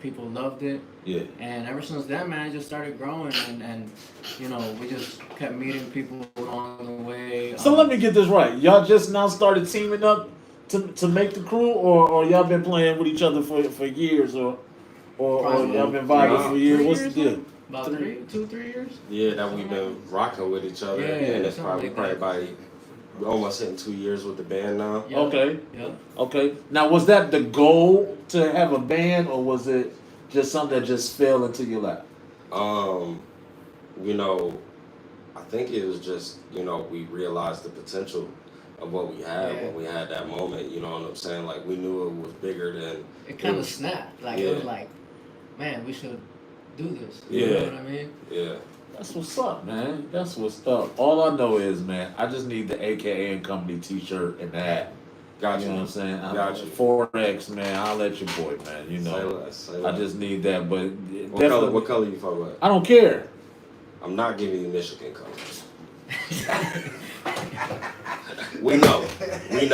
People loved it. Yeah. And ever since then, man, it just started growing, and you know, we just kept meeting people along the way. So let me get this right. Y'all just now started teaming up to make the crew, or y'all been playing with each other for years, or y'all been vibing for years? What's the deal? About 2-3 years. Yeah, that we've been rocking with each other, and it's probably about almost hitting 2 years with the band now. Yeah. Okay. Yeah. Okay. Now, was that the goal to have a band, or was it just something that just fell into your lap? You know, I think it was just, you know, we realized the potential of what we had when we had that moment. You know what I'm saying? Like, we knew it was bigger than. It kind of snapped. Like it was like, man, we should do this. You know what I mean? Yeah. That's what's up, man. That's what's up. All I know is, man, I just need the AKA and Company t-shirt and the hat. Got you. You know what I'm saying? Got you. 4X, man. I'll let your boy, man. You know. Say less, say I less. just need that, but What color you fuck with? I don't care. I'm not giving you Michigan colors. We know. We're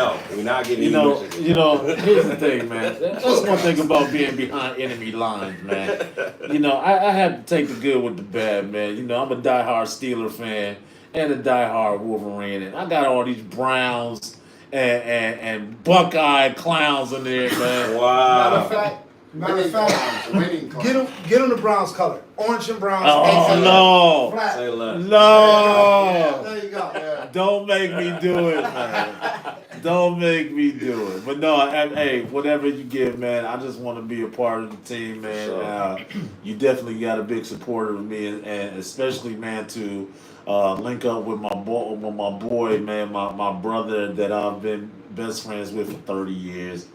not giving you Michigan. You know, here's the thing, man. That's one thing about being behind enemy lines, man. You know, I have to take the good with the bad, man. You know, I'm a diehard Steeler fan and a diehard Wolverine, and I got all these Browns and Buckeye clowns in there, man. Wow. Matter of fact, winning get them the Browns color. Orange and brown. Oh, no. Flat. Say less. No. There you go. Yeah. Don't make me do it, man. Don't make me do it. But no, hey, whatever you give, man, I just want to be a part of the team, man. Sure. You definitely got a big supporter of me, and especially, man, to link up with my boy, man, my brother that I've been best friends with for 30 years.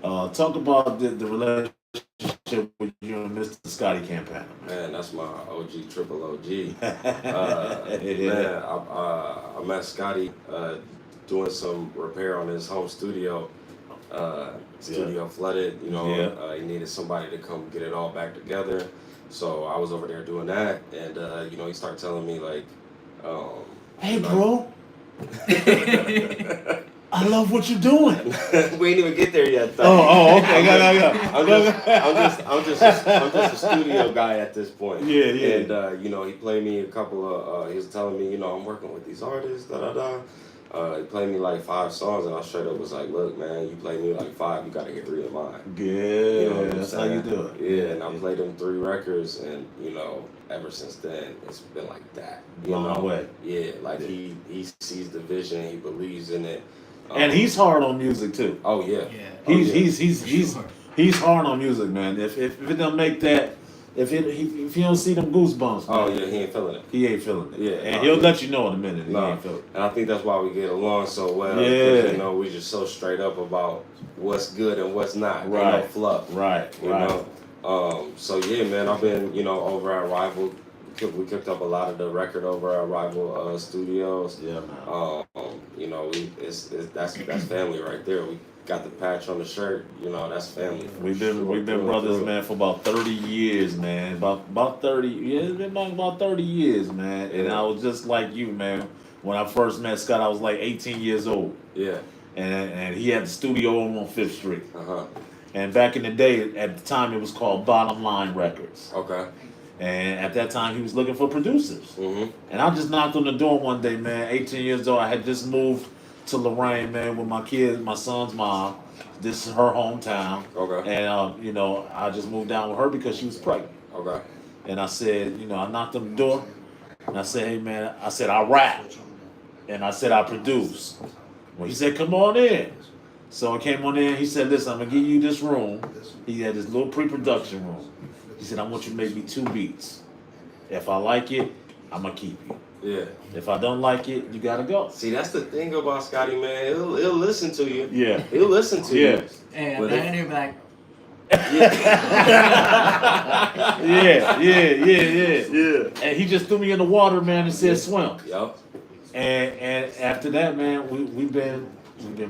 Talk about the relationship with you and Mr. Scotty Campana. Man, that's my OG, triple OG. Man, I met Scotty doing some repair on his home studio. Studio flooded, you know. He needed somebody to come get it all back together. So I was over there doing that, and you know, he started telling me like, hey, bro. I love what you're doing. We ain't even get there yet, though. Oh, okay. I'm just a studio guy at this point. Yeah. And you know, he played me a couple of. He was telling me, you know, I'm working with these artists. He played me like 5 songs, and I straight up was like, look, man, you played me like 5, you gotta get 3 of mine. Good. You know what I'm That's saying? how you do it. Yeah, and I played him 3 records, and you know, ever since then, it's been like that. You Long know? way. Yeah, like he sees the vision, he believes in it. And he's hard on music too. Oh yeah. He's hard on music, man. If it don't make that, if you don't see them goosebumps, Oh man, yeah, he ain't feeling it. he ain't feeling it. Yeah, and he'll let you know in a minute. He ain't feeling it. And I think that's why we get along so well. Yeah. 'Cause, you know, we just so straight up about what's good and what's not. Ain't Right. no fluff. Right. You know. So yeah, man, I've been, you know, over at Rival. We kicked up a lot of the record over at Rival Studios. Yeah, man. You know, that's family right there. We got the patch on the shirt. You know, that's family. We've been brothers, man, for about 30 years, man. About 30. Yeah, it's been about 30 years, man. And I was just like you, man. When I first met Scott, I was like 18 years old. Yeah. And he had the studio on 5th Street. Uh-huh. And back in the day, at the time, it was called Bottom Line Records. Okay. And at that time, he was looking for producers. Mm-hmm. And I just knocked on the door one day, man. 18 years old. I had just moved to Lorraine, man, with my kids, my son's mom. This is her hometown. Okay. And, you know, I just moved down with her because she was pregnant. Okay. And I said, you know, I knocked on the door. And I said, hey, man, I rap. And I said, I produce. Well, he said, come on in. So I came on in. He said, listen, I'm going to give you this room. He had this little pre-production room. He said, I want you to make me 2 beats. If I like it, I'm going to keep you. Yeah. If I don't like it, you got to go. See, that's the thing about Scotty, man. He'll listen to you. Yeah. He'll listen to you. Yeah. And But I didn't even like, Yeah. And he just threw me in the water, man, and said swim. Yup. And after that, man, we've been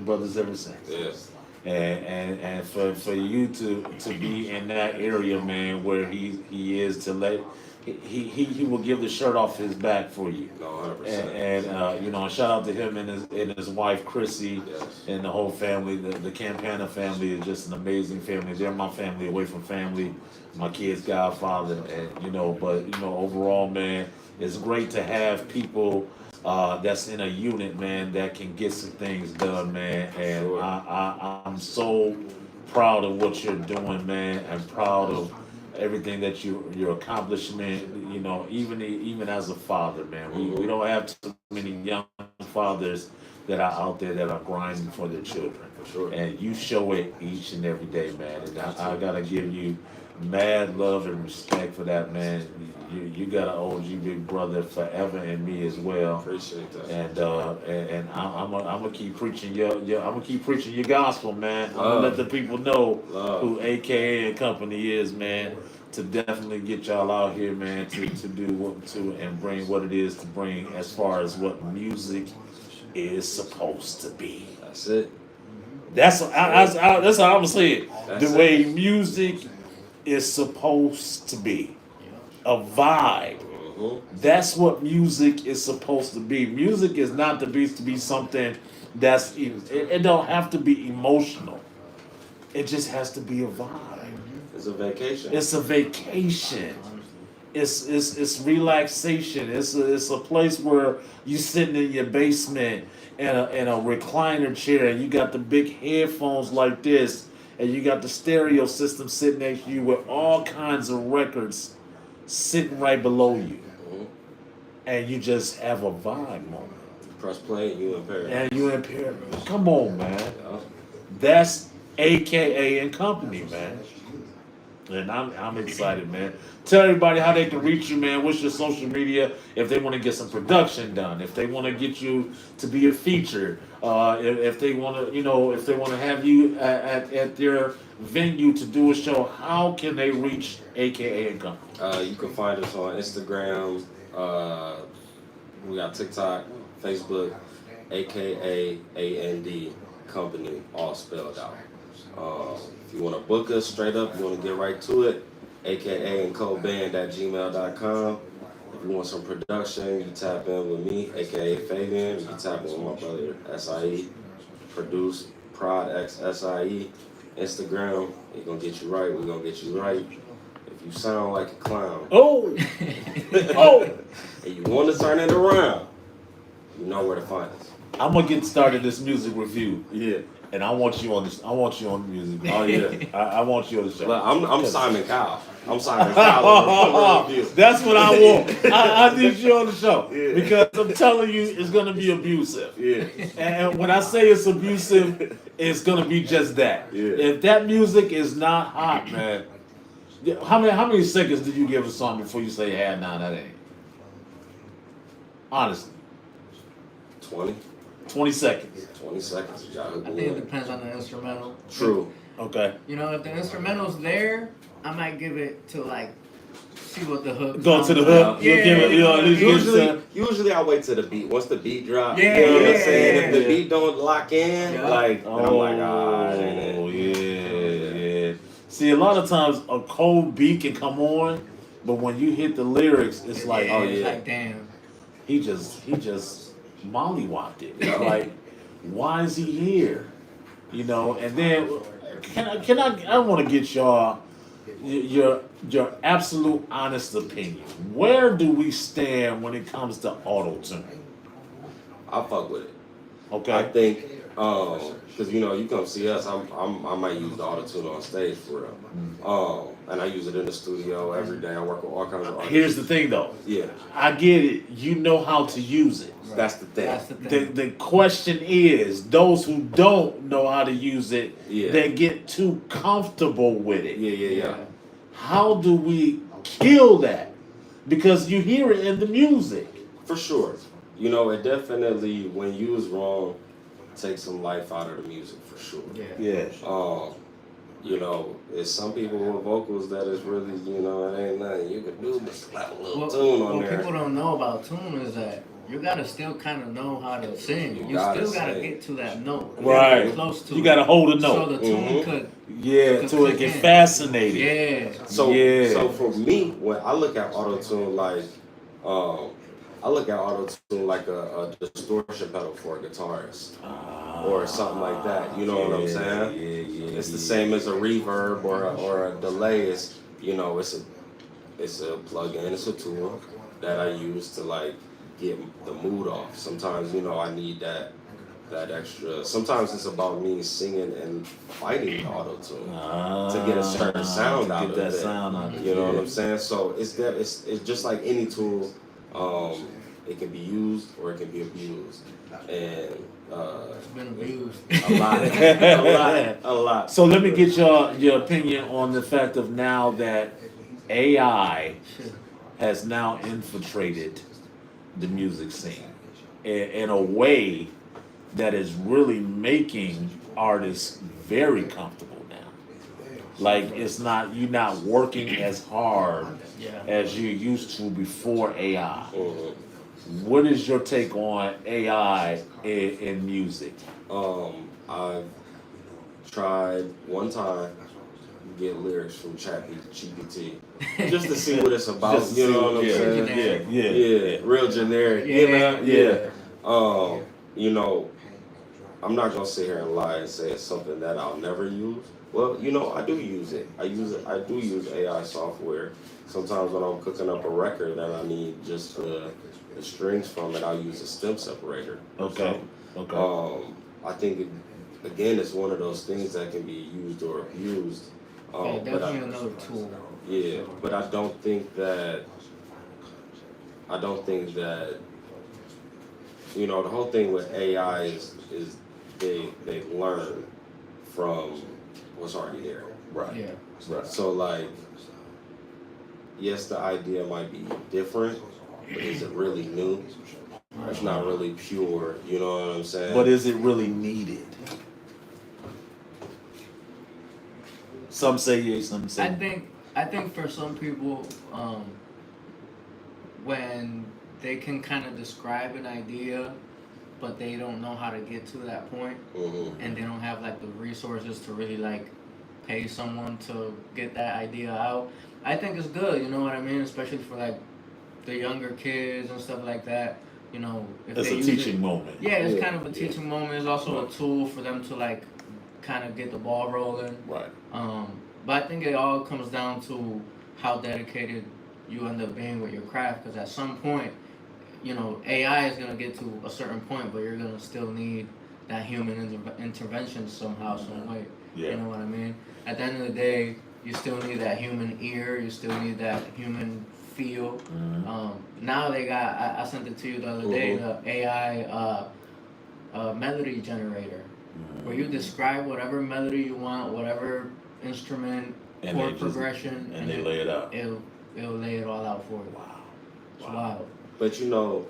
brothers ever since. Yes. And for you to be in that area, man, where he is to let he will give the shirt off his back for you. No, 100%. And you know, shout out to him and his wife Chrissy Yes. and the whole family. The Campana family is just an amazing family. They're my family away from family. My kid's godfather, and you know, but you know, overall, man, it's great to have people that's in a unit, man, that can get some things done, man. And Sure. I'm so proud of what you're doing, man. I'm proud of everything that your accomplishment. You know, even as a father, man, we don't have too many young fathers that are out there that are grinding for their children. For sure. And you show it each and every day, man. And I gotta give you mad love and respect for that, man. You got an OG big brother forever in me as well. Appreciate that. And I'm gonna keep preaching I'm gonna keep preaching your gospel, man. I'm gonna let the people know who AKA and company is, man. To definitely get y'all out here, man, to do what to and bring what it is to bring as far as what music is supposed to be. That's it. That's how I'm gonna say it. That's The way music is supposed to be. A vibe. That's what music is supposed to be. Music is not to be something that's it don't have to be emotional. It just has to be a vibe. It's a vacation. It's a vacation. It's relaxation. It's a place where you sitting in your basement in a recliner chair and you got the big headphones like this and you got the stereo system sitting next to you with all kinds of records sitting right below you. And you just have a vibe moment. Press play, you in Paris. And you in Paris. Come on, man. Yeah. That's AKA and company, man. And I'm excited, man. Tell everybody how they can reach you, man. What's your social media? If they want to get some production done, if they want to get you to be a feature, if they want to, you know, if they want to have you at their venue to do a show, how can they reach AKA and company? You can find us on Instagram. We got TikTok, Facebook, AKA AND company, all spelled out. If you want to book us straight up, you want to get right to it, AKA and codeband@gmail.com. If you want some production, you tap in with me, AKA Fabian. You tap in with my brother, SIE. Produce Prod X SIE. Instagram, we're going to get you right. We're going to get you right. If you sound like a clown, Oh! and you want to turn it around, you know where to find us. I'm gonna get started this music review, Yeah. and I want you on this. I want you on the music. Oh, yeah. I want you on the show. Look, I'm Simon Cowell. I'm Simon Cowell. That's what I want. I need you on the show Yeah. because I'm telling you, it's gonna be abusive. Yeah. And when I say it's abusive, it's gonna be just that. Yeah. If that music is not hot, man, how many seconds did you give a song before you say, "Yeah, nah, that ain't"? Honestly, 20 seconds. 20 seconds. You gotta hook I me think it in. depends on the instrumental. True. Okay. You know, if the instrumental's there, I might give it to like see what the hook. Go to the sounds hook. like. You'll give it. You'll at least give it. Usually I wait till the beat. Once the beat drop, Yeah, you know what I'm yeah, saying? yeah, If the yeah. beat don't lock in, Yeah. like, then I'm like, ah, it Oh, ain't it. yeah. See, a lot of times a cold beat can come on, but when you hit the lyrics, it's like, Yeah, oh it's yeah, like damn. he just mollywopped it. It's like, why is he here? You know, and then I want to get your absolute honest opinion. Where do we stand when it comes to auto-tune? I fuck with it. Okay. I think, because you know, you come see us, I might use the auto-tune on stage for real. And I use it in the studio every day. I work with all kinds of artists. Here's the thing though. Yeah, I get it. You know how to use it. that's the thing. That's the thing. The question is, those who don't know how to use it, Yeah. they get too comfortable with it. Yeah. How do we kill that? Because you hear it in the music. For sure. You know, it definitely, when used wrong, takes some life out of the music, for sure. Yeah. Yeah. you know, it's some people with vocals that is really, you know, it ain't nothing you can do but slap a little tune on what there. people don't know about tune is that you gotta still kind of know how to sing. You gotta still gotta sing. get to that note. Right. Close to You got to hold a so note. the tune Mhm. could. Yeah, could to it click get in. fascinated. Yeah. So for me, when I look at auto-tune like, I look at auto-tune like a distortion pedal for a guitarist. Or something like that. You know what I'm saying? Yeah. It's the same as a reverb or a delay. It's, you know, it's a plug-in, it's a tool that I use to like get the mood off. Sometimes, you know, I need that extra. Sometimes it's about me singing and fighting the auto-tune to get a certain sound out of that it. sound out of it. You know what I'm saying? So it's just like any tool. It can be used or it can be abused, and It's been abused. a lot. So let me get your opinion on the fact of now that AI has now infiltrated the music scene in a way that is really making artists very comfortable now. Like you're not working as hard Yeah. as you used to before AI. Mhm. What is your take on AI in music? I've tried one time to get lyrics from ChatGPT just to see what it's about. Just to You see know what I'm yeah, saying? yeah. Real generic. Yeah, You know? yeah. You know, I'm not gonna sit here and lie and say it's something that I'll never use. Well, you know, I do use it. I do use AI software. Sometimes when I'm cooking up a record and I need just the strings from it, I'll use a stem separator. Okay. I think again, it's one of those things that can be used or abused. Yeah, But definitely another tool. yeah, but I don't think that. You know, the whole thing with AI is they learn from what's already there. Right. Yeah. Right. So like, yes, the idea might be different, but is it really new? It's not really pure. You know what I'm saying? But is it really needed? Some say yes, some say I think for some people, when they can kind of describe an idea, but they don't know how to get to that point, Mhm. and they don't have like the resources to really like pay someone to get that idea out. I think it's good, you know what I mean? Especially for like the younger kids and stuff like that. You know, if it's they a use teaching it, moment. yeah, it's Yeah, kind of a teaching moment. It's also a tool for them to like kind of get the ball rolling. Right. But I think it all comes down to how dedicated you end up being with your craft. Because at some point, you know, AI is gonna get to a certain point, but you're gonna still need that human intervention somehow, some way. Yeah. You know what I mean? At the end of the day, you still need that human ear. You still need that human feel. Now they got. I sent it to you the other day. The AI melody generator, where you describe whatever melody you want, whatever instrument, And chord they just- progression, and they lay it out. It'll lay it all out for you. Wow. It's wild. But you know,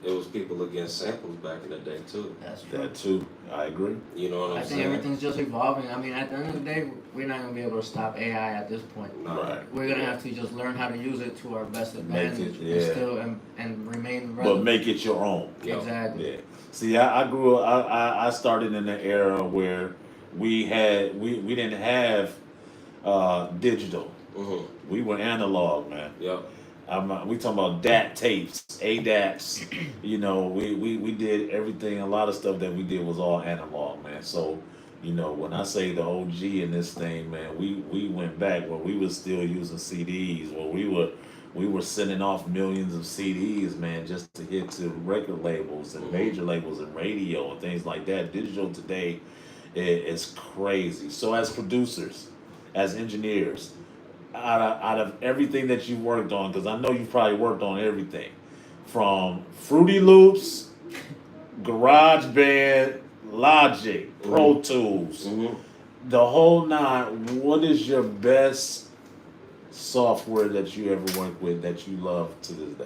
it was people against samples back in the day too. That's true. That too. I agree. You know what I I'm think saying? everything's just evolving. I mean, at the end of the day, we're not gonna be able to stop AI at this point. Nah. Right. We're gonna have to just learn how to use it to our best Make it, advantage yeah. and still and remain But relevant. make it your own. Exactly. Yeah. See, I grew up. I started in an era where we didn't have digital. Mhm. We were analog, man. Yep. We talking about DAT tapes, ADATs. You know, we did everything. A lot of stuff that we did was all analog, man. So, you know, when I say the OG in this thing, man, we went back where we was still using CDs, where we were sending off millions of CDs, man, just to hit to record labels and major labels and radio and things like that. Digital today is crazy. So as producers, as engineers, out of everything that you worked on, because I know you probably worked on everything, from Fruity Loops, GarageBand, Logic, Pro Tools, Mhm. the whole nine. What is your best software that you ever worked with that you love to this day?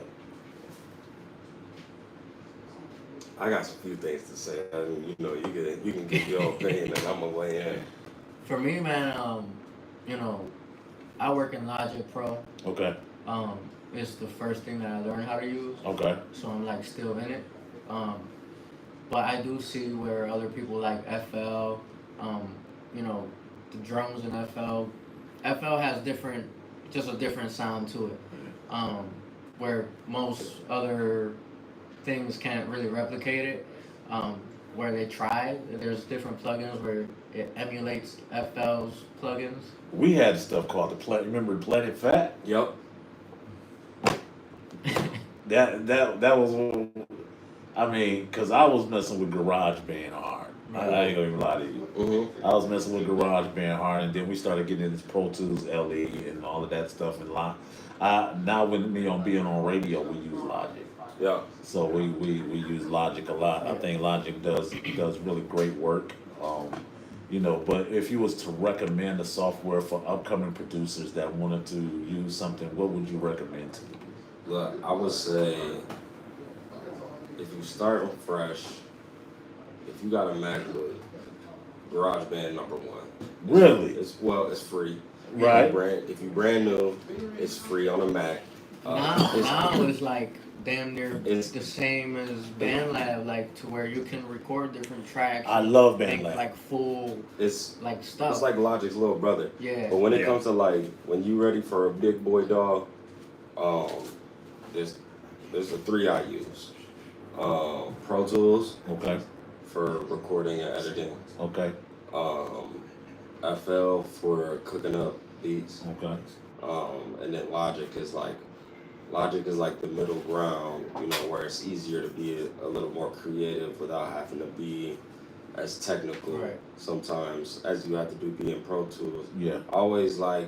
I got a few things to say. I mean, you know, you can give your opinion and I'm gonna weigh in. For me, man, you know, I work in Logic Pro. Okay. It's the first thing that I learned how to use. Okay. So I'm like still in it. But I do see where other people like FL, you know, the drums in FL. FL has just a different sound to it. Where most other things can't really replicate it. Where they try, there's different plugins where it emulates FL's plugins. We had stuff called the Planet. Remember Planet Fat? Yep. That was. I mean, cause I was messing with GarageBand hard. I ain't gonna even lie to you. Mm-hmm. I was messing with GarageBand hard, and then we started getting into Pro Tools, LE, and all of that stuff. And now with me on being on radio, we use Logic. Yeah. So we use Logic a lot. I think Logic does really great work. You know, but if you was to recommend a software for upcoming producers that wanted to use something, what would you recommend to them? Look, I would say if you starting fresh, if you got a MacBook, GarageBand number one. Really? It's free. Right. If you brand new, it's free on a Mac. Now it's like damn near It's- the same as BandLab, like to where you can record different tracks. I love make BandLab. like full It's like stuff. it's like Logic's little brother. Yeah. But when it Yeah. comes to like when you ready for a big boy dog, there's the three I use. Pro Tools Okay. for recording and editing. Okay. FL for cooking up beats. Okay. And then Logic is like the middle ground, you know, where it's easier to be a little more creative without having to be as technical Right. sometimes as you have to be in Pro Tools. Yeah. Always like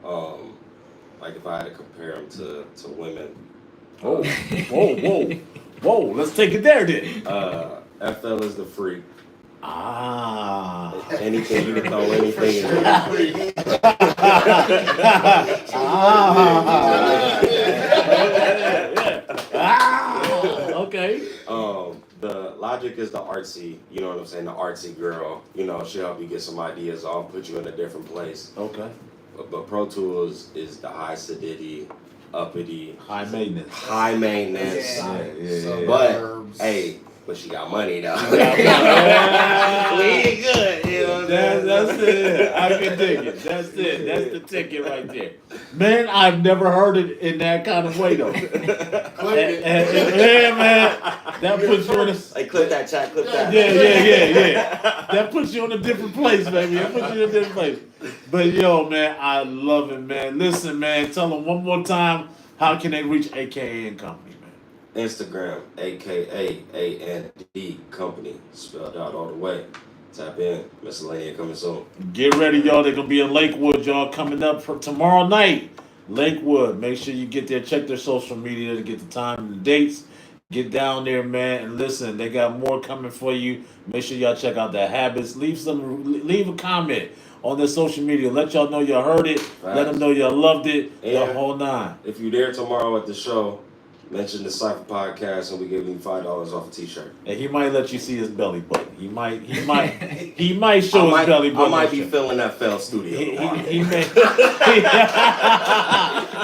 if I had to compare them to women. Oh. Whoa. Let's take it there then. FL is the freak. Ah. Anything you can throw anything in. Okay. The Logic is the artsy, you know what I'm saying, the artsy girl. You know, she'll help you get some ideas off, put you in a different place. Okay. But Pro Tools is the high acidity, uppity, High maintenance. high maintenance. Yeah. But hey, but she got money though. We good, you know what I'm saying? That's it. I can dig it. That's it. That's the ticket right there. Man, I've never heard it in that kind of way though. Yeah, man. That puts you in a Hey, clip that chat, clip that. yeah. That puts you in a different place, baby. It puts you in a different place. But yo, man, I love it, man. Listen, man, tell them one more time how can they reach AKA and Company, man. Instagram, AKA AND Company, spelled out all the way. Tap in, miscellaneous coming soon. Get ready, y'all. They're gonna be in Lakewood, y'all, coming up for tomorrow night. Lakewood. Make sure you get there. Check their social media to get the time and the dates. Get down there, man, and listen. They got more coming for you. Make sure y'all check out their habits. Leave a comment on their social media. Let y'all know y'all heard it. Let them know y'all loved it. The And whole nine. if you're there tomorrow at the show, mention the Cypher Podcast and we give you $5 off a t-shirt. And he might let you see his belly button. He might show his belly button. I might be filling that FL studio He tomorrow.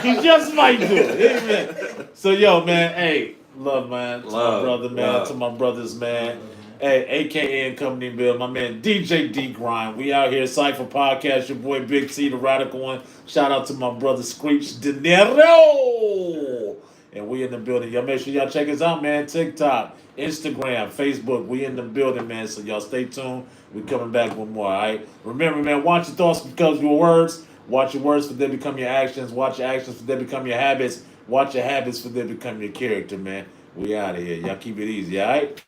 he just might do it. Amen. So yo, man, hey, love, man. To my brother, man. love. To my brothers, man. Hey, AKA and Company Bill, my man DJ D Grind. We out here, Cypher Podcast, your boy Big T, the Radical One. Shout out to my brother Screech De Niro. And we in the building. Y'all make sure y'all check us out, man. TikTok, Instagram, Facebook. We in the building, man. So y'all stay tuned. We coming back with more, all right? Remember, man, watch your thoughts because your words. Watch your words for they become your actions. Watch your actions for they become your habits. Watch your habits for they become your character, man. We out of here. Y'all keep it easy, all right?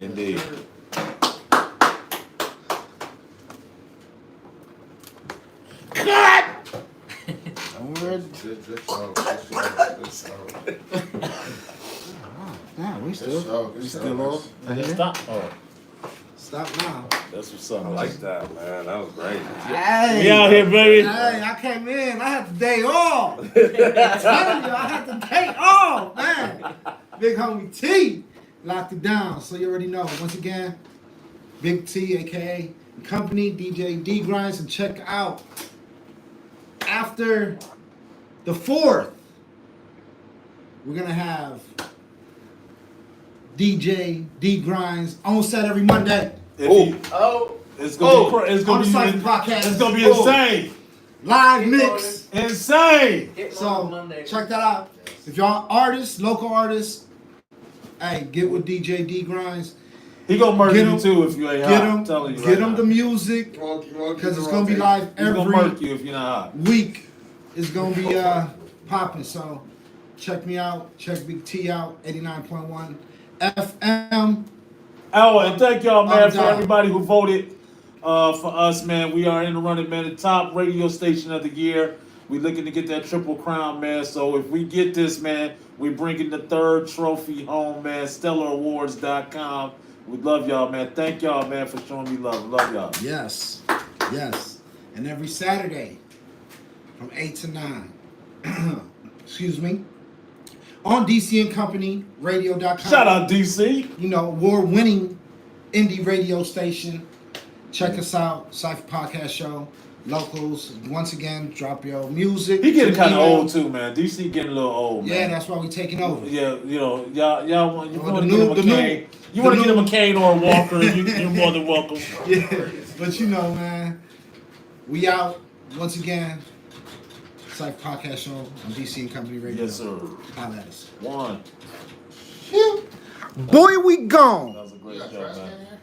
Indeed. Cut! Damn, we still on. Stop. Oh, Stop now. that's what's up. I like that, man. That was great. Hey, We out here, baby. Hey, I came in. I had the day off. I'm telling you, I had the day off, man. Big homie T locked it down. So you already know. Once again, Big T, aka Company, DJ D Grinds, and check out after the 4th. We're gonna have DJ D Grinds on set every Monday. It's gonna be it's On gonna the be Cypher Podcast. it's gonna be Oh. insane. Live mix. Insane. So check that out. If y'all artists, local artists, hey, get with DJ D Grinds. He gonna murder Get you him- too if you ain't hot. I'm telling you Get right him now. the music because it's gonna be live He's gonna every murk you if you're not hot. week. It's gonna be popping. So check me out. Check Big T out. 89.1 FM. Oh, and thank y'all, man, I'm for done. everybody who voted for us, man. We are in the running, man. The top radio station of the year. We looking to get that triple crown, man. So if we get this, man, we bringing the 3rd trophy home, man. StellarAwards.com. We love y'all, man. Thank y'all, man, for showing me love. Love y'all. Yes. Yes. And every Saturday from 8 to 9. Excuse me. On DC and Company Radio.com. Shout out DC. You know, award-winning indie radio station. Check us out. Cypher Podcast Show. Locals. Once again, drop your music. He getting kind of Email. old too, man. DC getting a little old, man. Yeah, that's why we taking over. Yeah, you know, y'all want Well, to the get him a new- cane. You the want to get him a new- cane or a walker? You're more than welcome. Yeah, but you know, man, we out once again. Cypher Podcast Show on DC and Company Radio. Yes, sir. Holla at us. One. Boy, we gone. That was a great show, man.